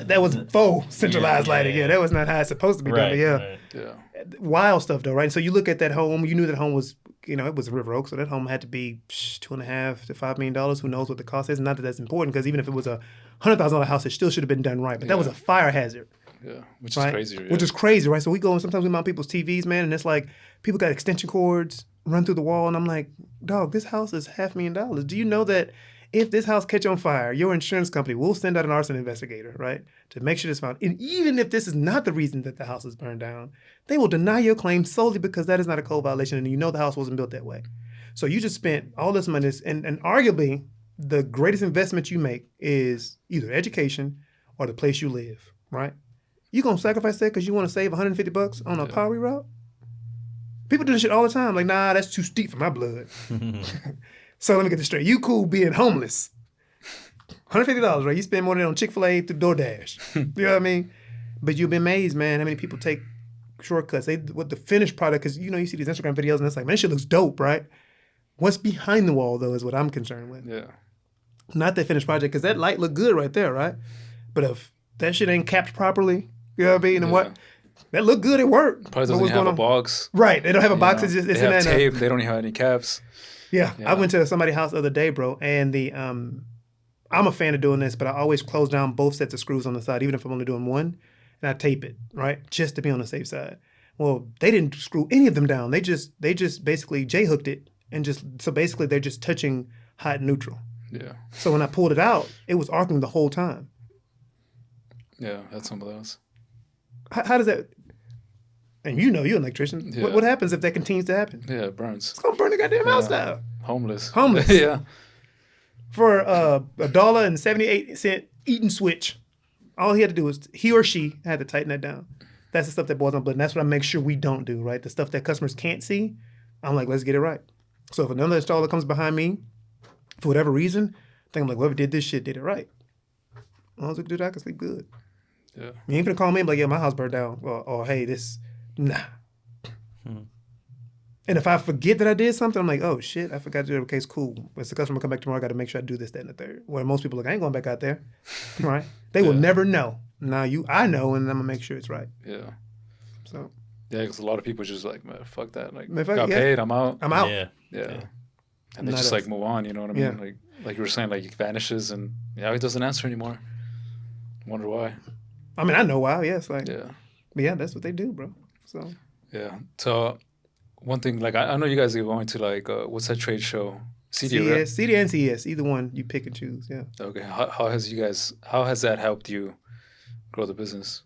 That was faux centralized lighting. Yeah, that was not how it's supposed to be done. But yeah, wild stuff though, right? So you look at that home. You knew that home was it was River Oaks, so that home had to be $2.5 to $5 million. Who knows what the cost is? Not that that's important, because even if it was a $100,000 house, it still should have been done right. But that was a fire hazard. Yeah, which is crazy. Yeah. Which is crazy, right? So we go and sometimes we mount people's TVs, man, and it's like people got extension cords run through the wall, and I'm like, dog, this house is $500,000. Do you know that if this house catch on fire, your insurance company will send out an arson investigator, right, to make sure this found. And even if this is not the reason that the house is burned down, they will deny your claim solely because that is not a code violation, and you know the house wasn't built that way. So you just spent all this money, and arguably the greatest investment you make is either education or the place you live, right? You gonna sacrifice that because you want to save $150 on a power route? People do this shit all the time. Like, nah, that's too steep for my blood. So let me get this straight. You cool being homeless. $150, right? You spend more than on Chick-fil-A through DoorDash. You know what I mean? But you'll be amazed, man, how many people take shortcuts. With the finished product, because you see these Instagram videos and it's like, man, this shit looks dope, right? What's behind the wall, though, is what I'm concerned with. Yeah. Not that finished project, because that light look good right there, right? But if that shit ain't capped properly, you know what I mean? And what? That look good at work. Probably doesn't have a box. Right. They don't have a box. It's they have tape. They don't even have any caps. Yeah. I went to somebody's house the other day, bro, and I'm a fan of doing this, but I always close down both sets of screws on the side, even if I'm only doing one, and I tape it, right, just to be on the safe side. Well, they didn't screw any of them down. They just basically J-hooked it, and so basically they're just touching hot and neutral. Yeah. So when I pulled it out, it was arcing the whole time. Yeah, that's some of those. How does that? And you're an electrician. Yeah. What happens if that continues to happen? Yeah, it burns. It's gonna burn the goddamn house down. Homeless. Yeah. For $1.78 eat and switch, all he had to do was he or she had to tighten that down. That's the stuff that boils my blood, and that's what I make sure we don't do. Right, the stuff that customers can't see. I'm like, let's get it right. So if another installer comes behind me, for whatever reason, I think I'm like, whoever did this shit did it right. As long as we can do that, I can sleep good. Yeah. You ain't gonna call me and be like, yeah, my house burned down. Or hey, nah. And if I forget that I did something, I'm like, oh shit, I forgot to do it. Okay, it's cool. If the customer come back tomorrow, I got to make sure I do this, that, and the third. Where most people are like, I ain't going back out there. Right? They will never know. Now I know, and I'm gonna make sure it's right. Yeah. So. Yeah, because a lot of people just like, man, fuck that. Like, man, got paid, I'm out. I'm out. Yeah. And they just like move on. You know what I mean? Yeah. Like you were saying, like he vanishes, and he doesn't answer anymore. Wonder why. I mean, I know why. Yes, yeah. But yeah, that's what they do, bro. So. Yeah. So, one thing, like I know you guys are going to like what's that trade show? CD, CES, right? CD and CES, either one you pick and choose. Yeah. Okay. How has that helped you grow the business?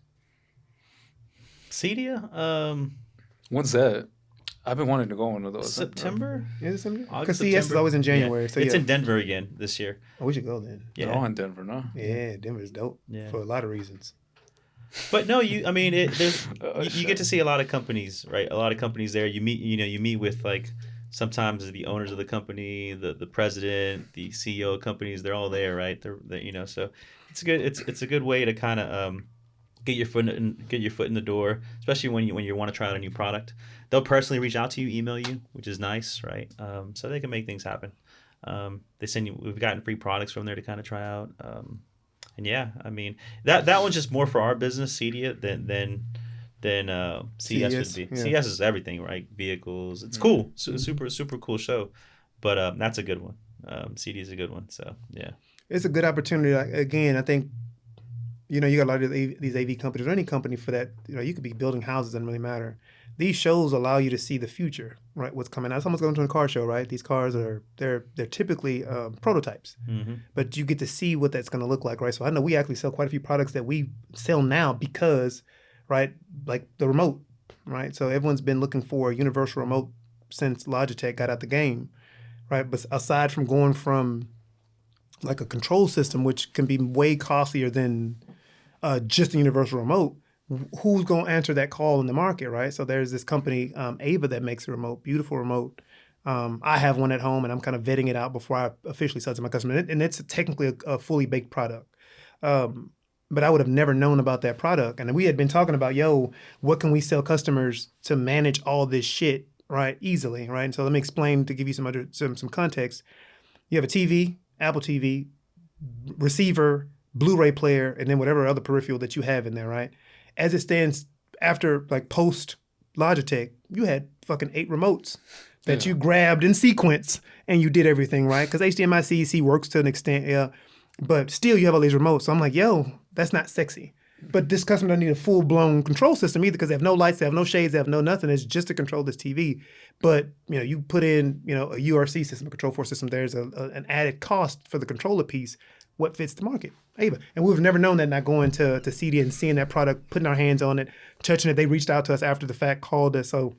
CEDIA? When's that? I've been wanting to go on one of those. September? Is it September? August, Because CES is always in January. Yeah. So it's in Denver again this year. Oh, we should go then. They're all in Denver, no? Yeah, Denver's dope for a lot of reasons. But no, you get to see a lot of companies, right? A lot of companies there. You meet with like sometimes the owners of the company, the president, the CEO of companies. They're all there, right? They're so it's a good way to kind of get your foot in the door, especially when you want to try out a new product. They'll personally reach out to you, email you, which is nice, right? So they can make things happen. They send you. We've gotten free products from there to kind of try out. And yeah, I mean that one's just more for our business, CEDIA, than CES would be. Yeah. CES is everything, right? Vehicles. It's cool. It's a super cool show. But that's a good one. CEDIA is a good one. So yeah, it's a good opportunity. Again, I think you got a lot of these AV companies or any company for that. You could be building houses, doesn't really matter. These shows allow you to see the future, right? What's coming out. Someone's going to a car show, right? These cars they're typically prototypes, but you get to see what that's going to look like, right? So I know we actually sell quite a few products that we sell now because, right, like the remote, right? So everyone's been looking for a universal remote since Logitech got out the game, right? But aside from going from like a control system, which can be way costlier than just a universal remote, who's going to answer that call in the market, right? So there's this company, Ava, that makes a remote, beautiful remote. I have one at home, and I'm kind of vetting it out before I officially sell it to my customer. And it's technically a fully baked product. But I would have never known about that product. And we had been talking about, what can we sell customers to manage all this shit, right, easily, right? And so let me explain to give you some context. You have a TV, Apple TV, receiver, Blu-ray player, and then whatever other peripheral that you have in there, right? As it stands, after like post Logitech, you had fucking 8 remotes that you grabbed in sequence and you did everything, right? Because HDMI CEC works to an extent, yeah. But still, you have all these remotes. So I'm like, yo, that's not sexy. But this customer doesn't need a full-blown control system either because they have no lights, they have no shades, they have no nothing. It's just to control this TV. But, you put in, a URC system, a control force system, there's an added cost for the controller piece. What fits the market? Ava. And we've never known that, not going to CD and seeing that product, putting our hands on it, touching it. They reached out to us after the fact, called us. So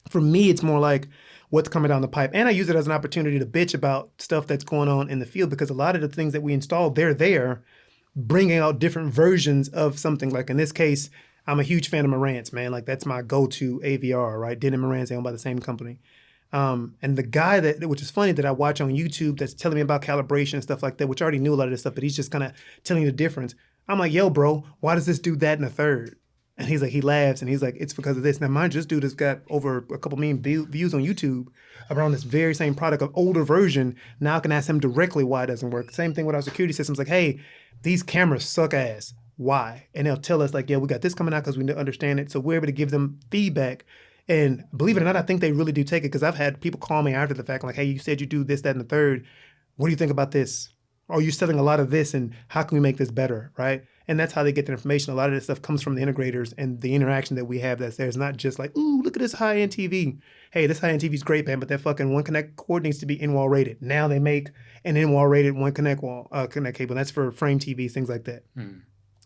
for me, it's more like what's coming down the pipe. And I use it as an opportunity to bitch about stuff that's going on in the field because a lot of the things that we installed, they're there, bringing out different versions of something. Like in this case, I'm a huge fan of Marantz, man. Like that's my go-to AVR, right? Denon Marantz, owned by the same company. And the guy which is funny that I watch on YouTube that's telling me about calibration and stuff like that, which I already knew a lot of this stuff, but he's just kind of telling you the difference. I'm like, yo, bro, why does this do that in a third? And he's like, he laughs and he's like, it's because of this. Now, mind you, this dude has got over a couple million views on YouTube around this very same product, an older version. Now I can ask him directly why it doesn't work. Same thing with our security systems. Like, hey, these cameras suck ass. Why? And they'll tell us like, yeah, we got this coming out because we understand it. So we're able to give them feedback. And believe it or not, I think they really do take it because I've had people call me after the fact like, hey, you said you do this, that, and the third. What do you think about this? Or you're selling a lot of this and how can we make this better, right? And that's how they get the information. A lot of this stuff comes from the integrators and the interaction that we have that's there. It's not just like, ooh, look at this high-end TV. Hey, this high-end TV is great, man, but that fucking One Connect cord needs to be in-wall rated. Now they make an in-wall rated One Connect connect cable. That's for frame TVs, things like that.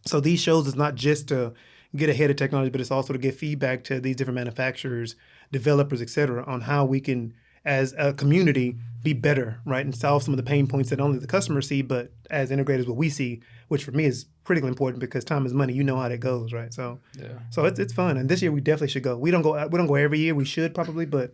So these shows is not just to get ahead of technology, but it's also to give feedback to these different manufacturers, developers, et cetera, on how we can, as a community, be better, right? And solve some of the pain points that only the customers see, but as integrators, what we see, which for me is critically important because time is money. You know how that goes, right? So, so it's fun. And this year we definitely should go. We don't go every year. We should probably, but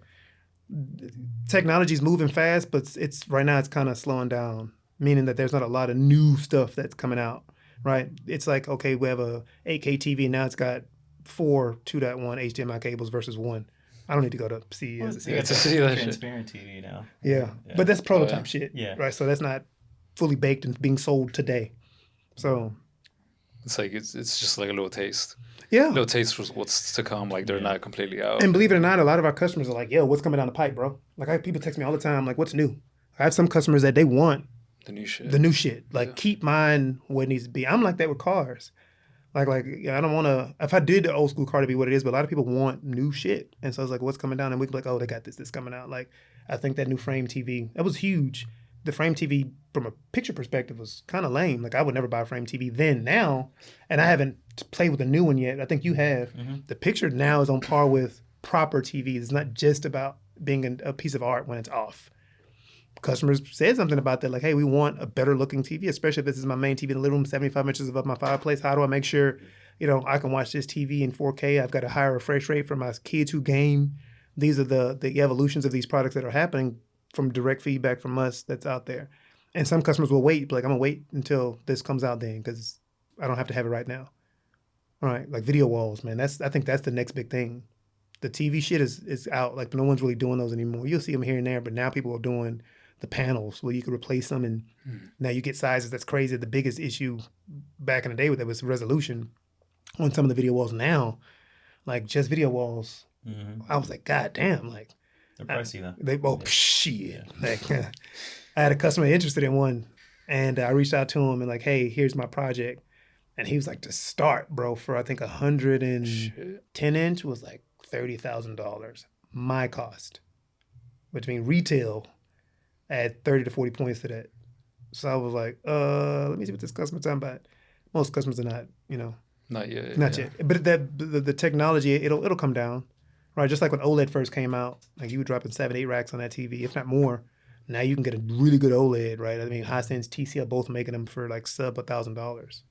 technology is moving fast, but it's right now it's kind of slowing down, meaning that there's not a lot of new stuff that's coming out. Right? It's like, okay, we have a 8K TV and now it's got 4 2.1 HDMI cables versus 1. I don't need to go to CES to see that. To see that transparent TV now. Yeah. But that's prototype shit. Yeah. Right? So that's not fully baked and being sold today. So it's like it's just like a little taste. Yeah. A little taste for what's to come. Like they're not completely out. And believe it or not, a lot of our customers are like, yo, what's coming down the pipe, bro? Like I have people text me all the time, like, what's new? I have some customers that they want the new shit. Like keep mine what it needs to be. I'm like that with cars. I don't want to, if I did the old school car to be what it is, but a lot of people want new shit. And so it's like, what's coming down? And we can be like, oh, they got this coming out. Like, I think that new frame TV, that was huge. The frame TV from a picture perspective was kind of lame. Like I would never buy a frame TV then. Now, and I haven't played with a new one yet. I think you have. The picture now is on par with proper TVs. It's not just about being a piece of art when it's off. Customers said something about that, like, hey, we want a better looking TV, especially if this is my main TV in the living room, 75 inches above my fireplace. How do I make sure, I can watch this TV in 4K? I've got a higher refresh rate for my kids who game. These are the evolutions of these products that are happening from direct feedback from us that's out there. And some customers will wait, like, I'm going to wait until this comes out then because I don't have to have it right now. All right, like video walls, man. I think that's the next big thing. The TV shit is out. Like, no one's really doing those anymore. You'll see them here and there, but now people are doing the panels where you could replace them and now you get sizes that's crazy. The biggest issue back in the day with it was resolution on some of the video walls. Now, like just video walls, I was like, God damn, like they're pricey though. Shit. Like, I had a customer interested in one and I reached out to him and like, hey, here's my project. And he was like, to start, bro, for I think 110 inch was like $30,000. My cost, which means retail add 30 to 40 points to that. So I was like, let me see what this customer's talking about. Most customers are not, Not yet. Not yet. But the technology, it'll come down, right? Just like when OLED first came out, like you were dropping 7-8 racks on that TV, if not more. Now you can get a really good OLED, right? I mean, Hisense, TCL both making them for like sub $1,000.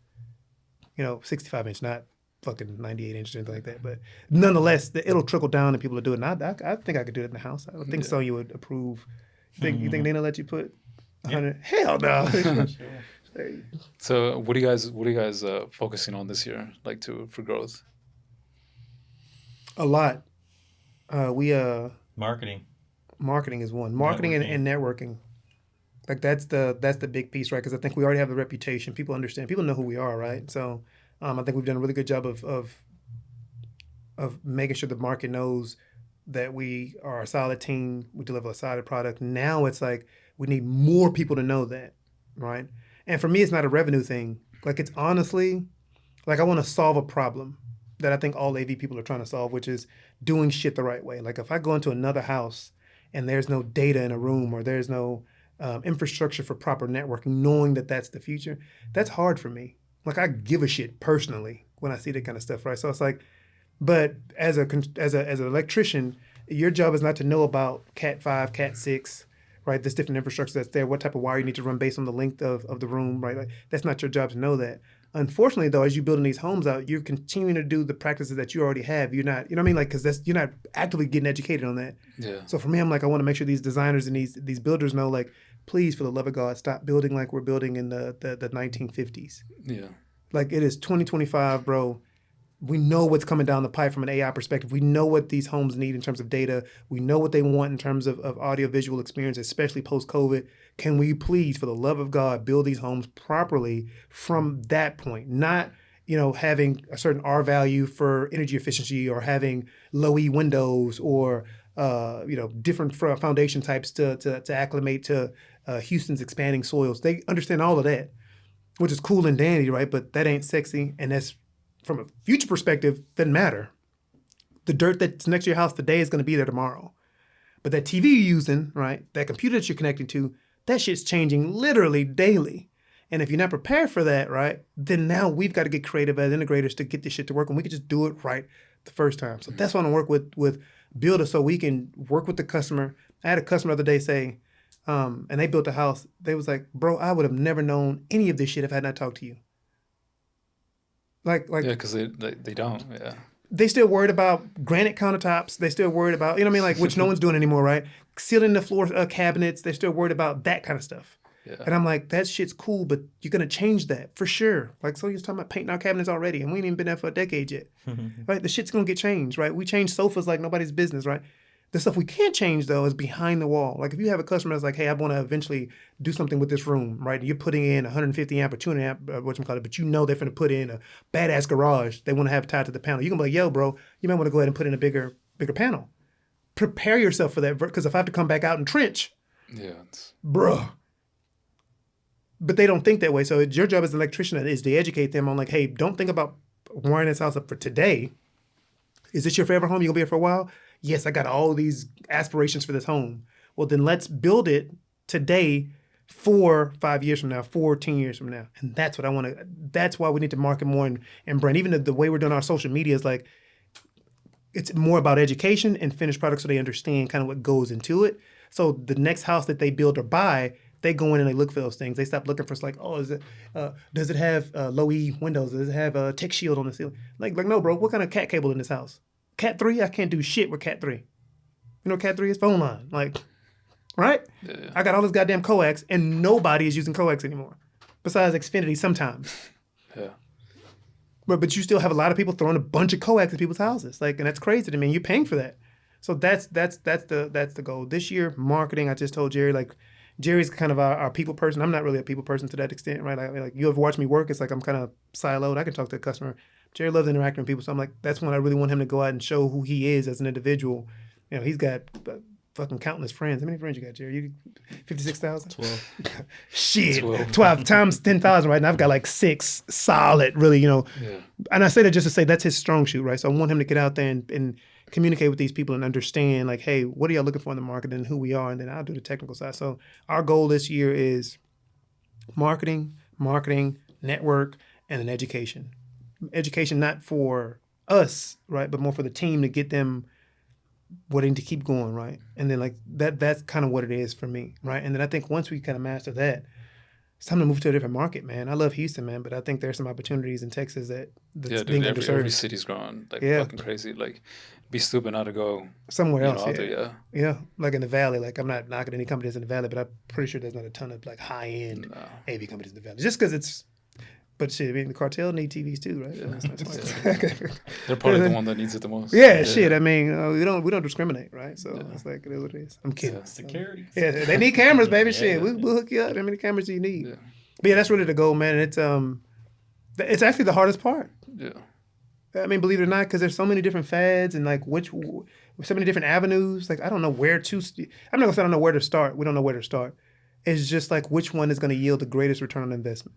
65 inch, not fucking 98 inch or anything like that. But nonetheless, it'll trickle down and people will do it. And I think I could do it in the house. I think Sonya would approve. You think Dana let you put 100? Yeah. Hell no. So what are you guys focusing on this year, like for growth? A lot. Marketing is one. Marketing and networking. Like that's the big piece, right? Because I think we already have the reputation. People understand. People know who we are, right? So I think we've done a really good job of making sure the market knows that we are a solid team. We deliver a solid product. Now it's like we need more people to know that, right? And for me, it's not a revenue thing. Like it's honestly, like I want to solve a problem that I think all AV people are trying to solve, which is doing shit the right way. Like if I go into another house and there's no data in a room or there's no infrastructure for proper networking, knowing that that's the future, that's hard for me. Like I give a shit personally when I see that kind of stuff, right? So it's like, but as an electrician, your job is not to know about Cat 5, Cat 6, right? There's different infrastructure that's there, what type of wire you need to run based on the length of the room, right? Like, that's not your job to know that. Unfortunately, though, as you're building these homes out, you're continuing to do the practices that you already have. You're not, you know what I mean? Like, because you're not actively getting educated on that. Yeah. So for me, I'm like, I want to make sure these designers and these builders know, like, please, for the love of God, stop building like we're building in the 1950s. Yeah. Like, it is 2025, bro. We know what's coming down the pipe from an AI perspective. We know what these homes need in terms of data. We know what they want in terms of audio-visual experience, especially post-COVID. Can we please, for the love of God, build these homes properly from that point? Not, having a certain R value for energy efficiency or having low E windows or, different foundation types to acclimate to Houston's expanding soils. They understand all of that, which is cool and dandy, right? But that ain't sexy, and that's, from a future perspective, doesn't matter. The dirt that's next to your house today is going to be there tomorrow. But that TV you're using, right, that computer that you're connecting to, that shit's changing literally daily. And if you're not prepared for that, right, then now we've got to get creative as integrators to get this shit to work, and we can just do it right the first time. So that's why I want to work with builders so we can work with the customer. I had a customer the other day say, and they built a house. They was like, bro, I would have never known any of this shit if I had not talked to you. Like yeah, because they don't. Yeah. They still worried about granite countertops. They still worried about, like, which no one's doing anymore, right? Sealing the floor cabinets. They're still worried about that kind of stuff. Yeah. And I'm like, that shit's cool, but you're going to change that for sure. Like, so you're talking about painting our cabinets already, and we ain't even been there for a decade yet. Right? The shit's going to get changed, right? We change sofas like nobody's business, right? The stuff we can't change, though, is behind the wall. Like, if you have a customer that's like, hey, I want to eventually do something with this room, right? You're putting in 150 amp or 200 amp, but you know they're going to put in a badass garage they want to have tied to the panel. You're going to be like, yo, bro, you might want to go ahead and put in a bigger panel. Prepare yourself for that, because if I have to come back out and trench, bruh. But they don't think that way. So it's your job as an electrician is to educate them on, like, hey, don't think about wiring this house up for today. Is this your forever home? You're going to be here for a while? Yes, I got all these aspirations for this home. Well, then let's build it today 5 years from now, 10 years from now. And that's what I want to, that's why we need to market more and brand. Even the way we're doing our social media is like, it's more about education and finished products so they understand kind of what goes into it. So the next house that they build or buy, they go in and they look for those things. They stop looking for, it's like, oh, does it have low E windows? Does it have a tech shield on the ceiling? Like no, bro, what kind of cat cable in this house? Cat 3? I can't do shit with Cat 3. You know Cat 3 is? Phone line. Like, right? Yeah. I got all this goddamn coax, and nobody is using coax anymore. Besides Xfinity sometimes. Yeah. But you still have a lot of people throwing a bunch of coax in people's houses. Like, and that's crazy to me. You're paying for that. So that's the goal. This year, marketing, I just told Jerry, like, Jerry's kind of our people person. I'm not really a people person to that extent, right? Like you ever watch me work? It's like I'm kind of siloed. I can talk to a customer. Jerry loves interacting with people, so I'm like, that's when I really want him to go out and show who he is as an individual. He's got fucking countless friends. How many friends you got, Jerry? 56,000? 12. Shit. 12 times 10,000 right now. I've got like 6 solid, really, Yeah. And I say that just to say that's his strong suit, right? So I want him to get out there and communicate with these people and understand, like, hey, what are y'all looking for in the market and who we are, and then I'll do the technical side. So our goal this year is marketing, network, and then education. Education not for us, right, but more for the team to get them what they need to keep going, right? And then, like, that's kind of what it is for me, right? And then I think once we kind of master that, it's time to move to a different market, man. I love Houston, man, but I think there's some opportunities in Texas that's being underserved. Every city's growing like fucking crazy. Like, be stupid not to go somewhere else. Out there, yeah, like in the Valley. Like, I'm not knocking any companies in the Valley, but I'm pretty sure there's not a ton of like high end AV companies in the Valley. Just because it's. But shit, I mean, the cartel need TVs too, right? Yeah. They're probably the one that needs it the most. Yeah, shit. I mean, we don't discriminate, right? So it's like, it is what it is. I'm kidding. Security. Yeah, they need cameras, baby. Shit, we'll hook you up. How many cameras do you need? But yeah, that's really the goal, man. And it's actually the hardest part. Yeah. I mean, believe it or not, because there's so many different fads and like so many different avenues. Like I don't know where to. I'm not gonna say I don't know where to start. We don't know where to start. It's just like which one is going to yield the greatest return on investment,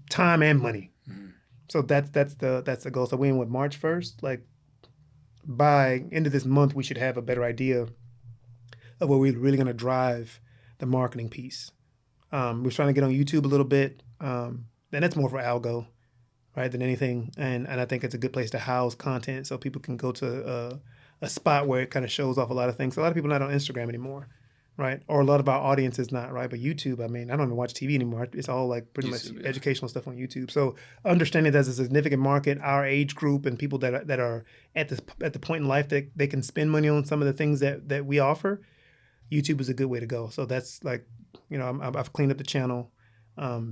time and money. So that's the goal. So we in with March 1st. Like by end of this month, we should have a better idea of where we're really going to drive the marketing piece. We're trying to get on YouTube a little bit, and that's more for algo, right, than anything. And I think it's a good place to house content so people can go to a spot where it kind of shows off a lot of things. A lot of people are not on Instagram anymore, right? Or a lot of our audience is not, right? But YouTube, I mean, I don't even watch TV anymore. It's all like pretty much educational stuff on YouTube. So understanding there's a significant market, our age group, and people that are at the point in life that they can spend money on some of the things that we offer, YouTube is a good way to go. So that's like, I've cleaned up the channel.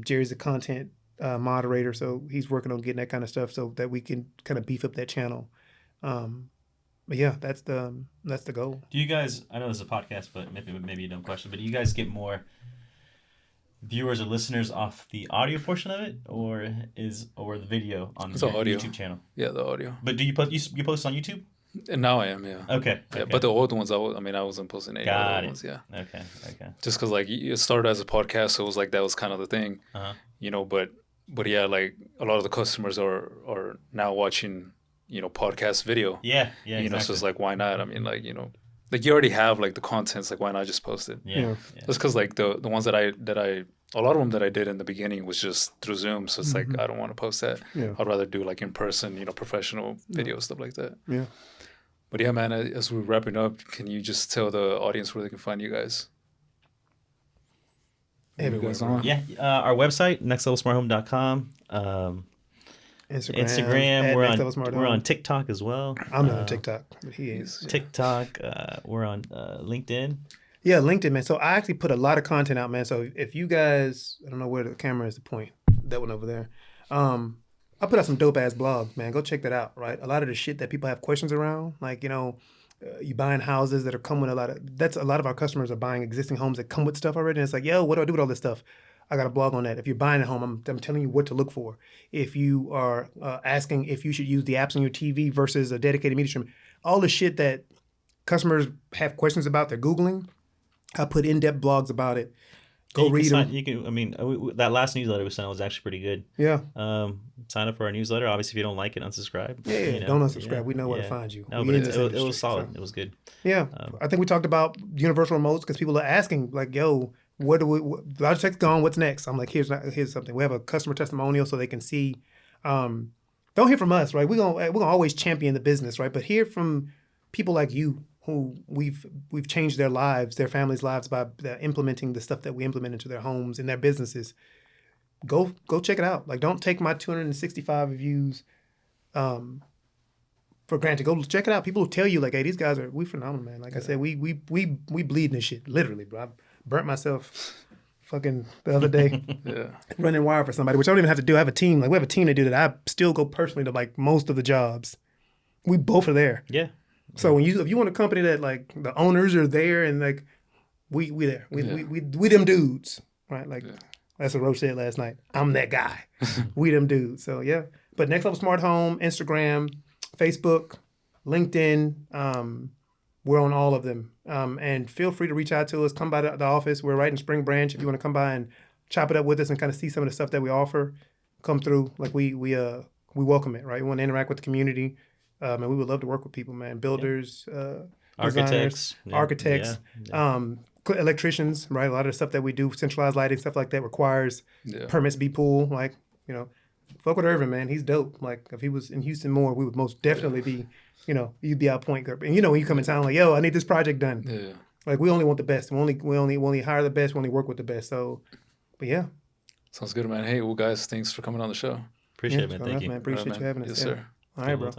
Jerry's a content moderator, so he's working on getting that kind of stuff so that we can kind of beef up that channel. But yeah, that's the goal. Do you guys? I know this is a podcast, but maybe a dumb question. But do you guys get more viewers or listeners off the audio portion of it, or the video on the YouTube channel? Yeah, the audio. But do you post on YouTube? And now I am, yeah. Okay. Yeah, but the old ones, I wasn't posting any old ones. Yeah. Okay. Just because like it started as a podcast, so it was like that was kind of the thing, But yeah, like a lot of the customers are now watching, podcast video. Yeah. Exactly. So it's like, why not? I mean, like, like you already have like the contents, like why not just post it? Yeah. Just because like the ones that I a lot of them that I did in the beginning was just through Zoom, so it's like I don't want to post that. Yeah. I'd rather do like in person, professional video stuff like that. Yeah. But yeah, man, as we're wrapping up, can you just tell the audience where they can find you guys? Everywhere. Yeah, our website, nextlevelsmarthome.com. Instagram. We're on TikTok as well. I'm not on TikTok, but he is. TikTok. We're on LinkedIn. Yeah, LinkedIn, man. So I actually put a lot of content out, man. So if you guys, I don't know where the camera is to point, that one over there. I put out some dope ass blogs, man. Go check that out, right? A lot of the shit that people have questions around, like, you buying houses that are come with a lot of our customers are buying existing homes that come with stuff already. And it's like, yo, what do I do with all this stuff? I got a blog on that. If you're buying a home, I'm telling you what to look for. If you are asking if you should use the apps on your TV versus a dedicated media stream, all the shit that customers have questions about, they're Googling, I put in-depth blogs about it. Go read them. That last newsletter we sent was actually pretty good. Yeah. Sign up for our newsletter. Obviously, if you don't like it, unsubscribe. Yeah, don't unsubscribe. Yeah. We know where to find you. No, but it was solid. So. It was good. Yeah. I think we talked about universal remotes because people are asking, like, yo, Logitech's gone, what's next? I'm like, here's something. We have a customer testimonial so they can see. Don't hear from us, right? We're gonna always champion the business, right? But hear from people like you who we've changed their lives, their families' lives by implementing the stuff that we implement into their homes and their businesses. Go check it out. Like, don't take my 265 reviews for granted. Go check it out. People will tell you, like, hey, these guys we phenomenal, man. Like I said, we bleeding this shit, literally, bro. I burnt myself fucking the other day running wire for somebody, which I don't even have to do. I have a team. Like, we have a team that do that. I still go personally to like most of the jobs. We both are there. Yeah. So if you want a company that like the owners are there and like we there. We them dudes. Right? Like that's what Roach said last night. I'm that guy. We them dudes. So yeah. But Next Level Smart Home, Instagram, Facebook, LinkedIn, we're on all of them. And feel free to reach out to us. Come by the office. We're right in Spring Branch. If you want to come by and chop it up with us and kind of see some of the stuff that we offer, come through. Like we welcome it, right? We want to interact with the community. And we would love to work with people, man. Builders, architects, electricians, right? A lot of the stuff that we do, centralized lighting, stuff like that requires permits to be pulled. Like, fuck with Irvin, man. He's dope. Like, if he was in Houston more, we would most definitely be, you'd be our point guard. And when you come in town, like, yo, I need this project done. Yeah. Like, we only want the best. We only hire the best. We only work with the best. So, but yeah. Sounds good, man. Hey, well, guys, thanks for coming on the show. Appreciate it, man. Thank you. Man. Appreciate you having us. Yes, sir. All right, bro.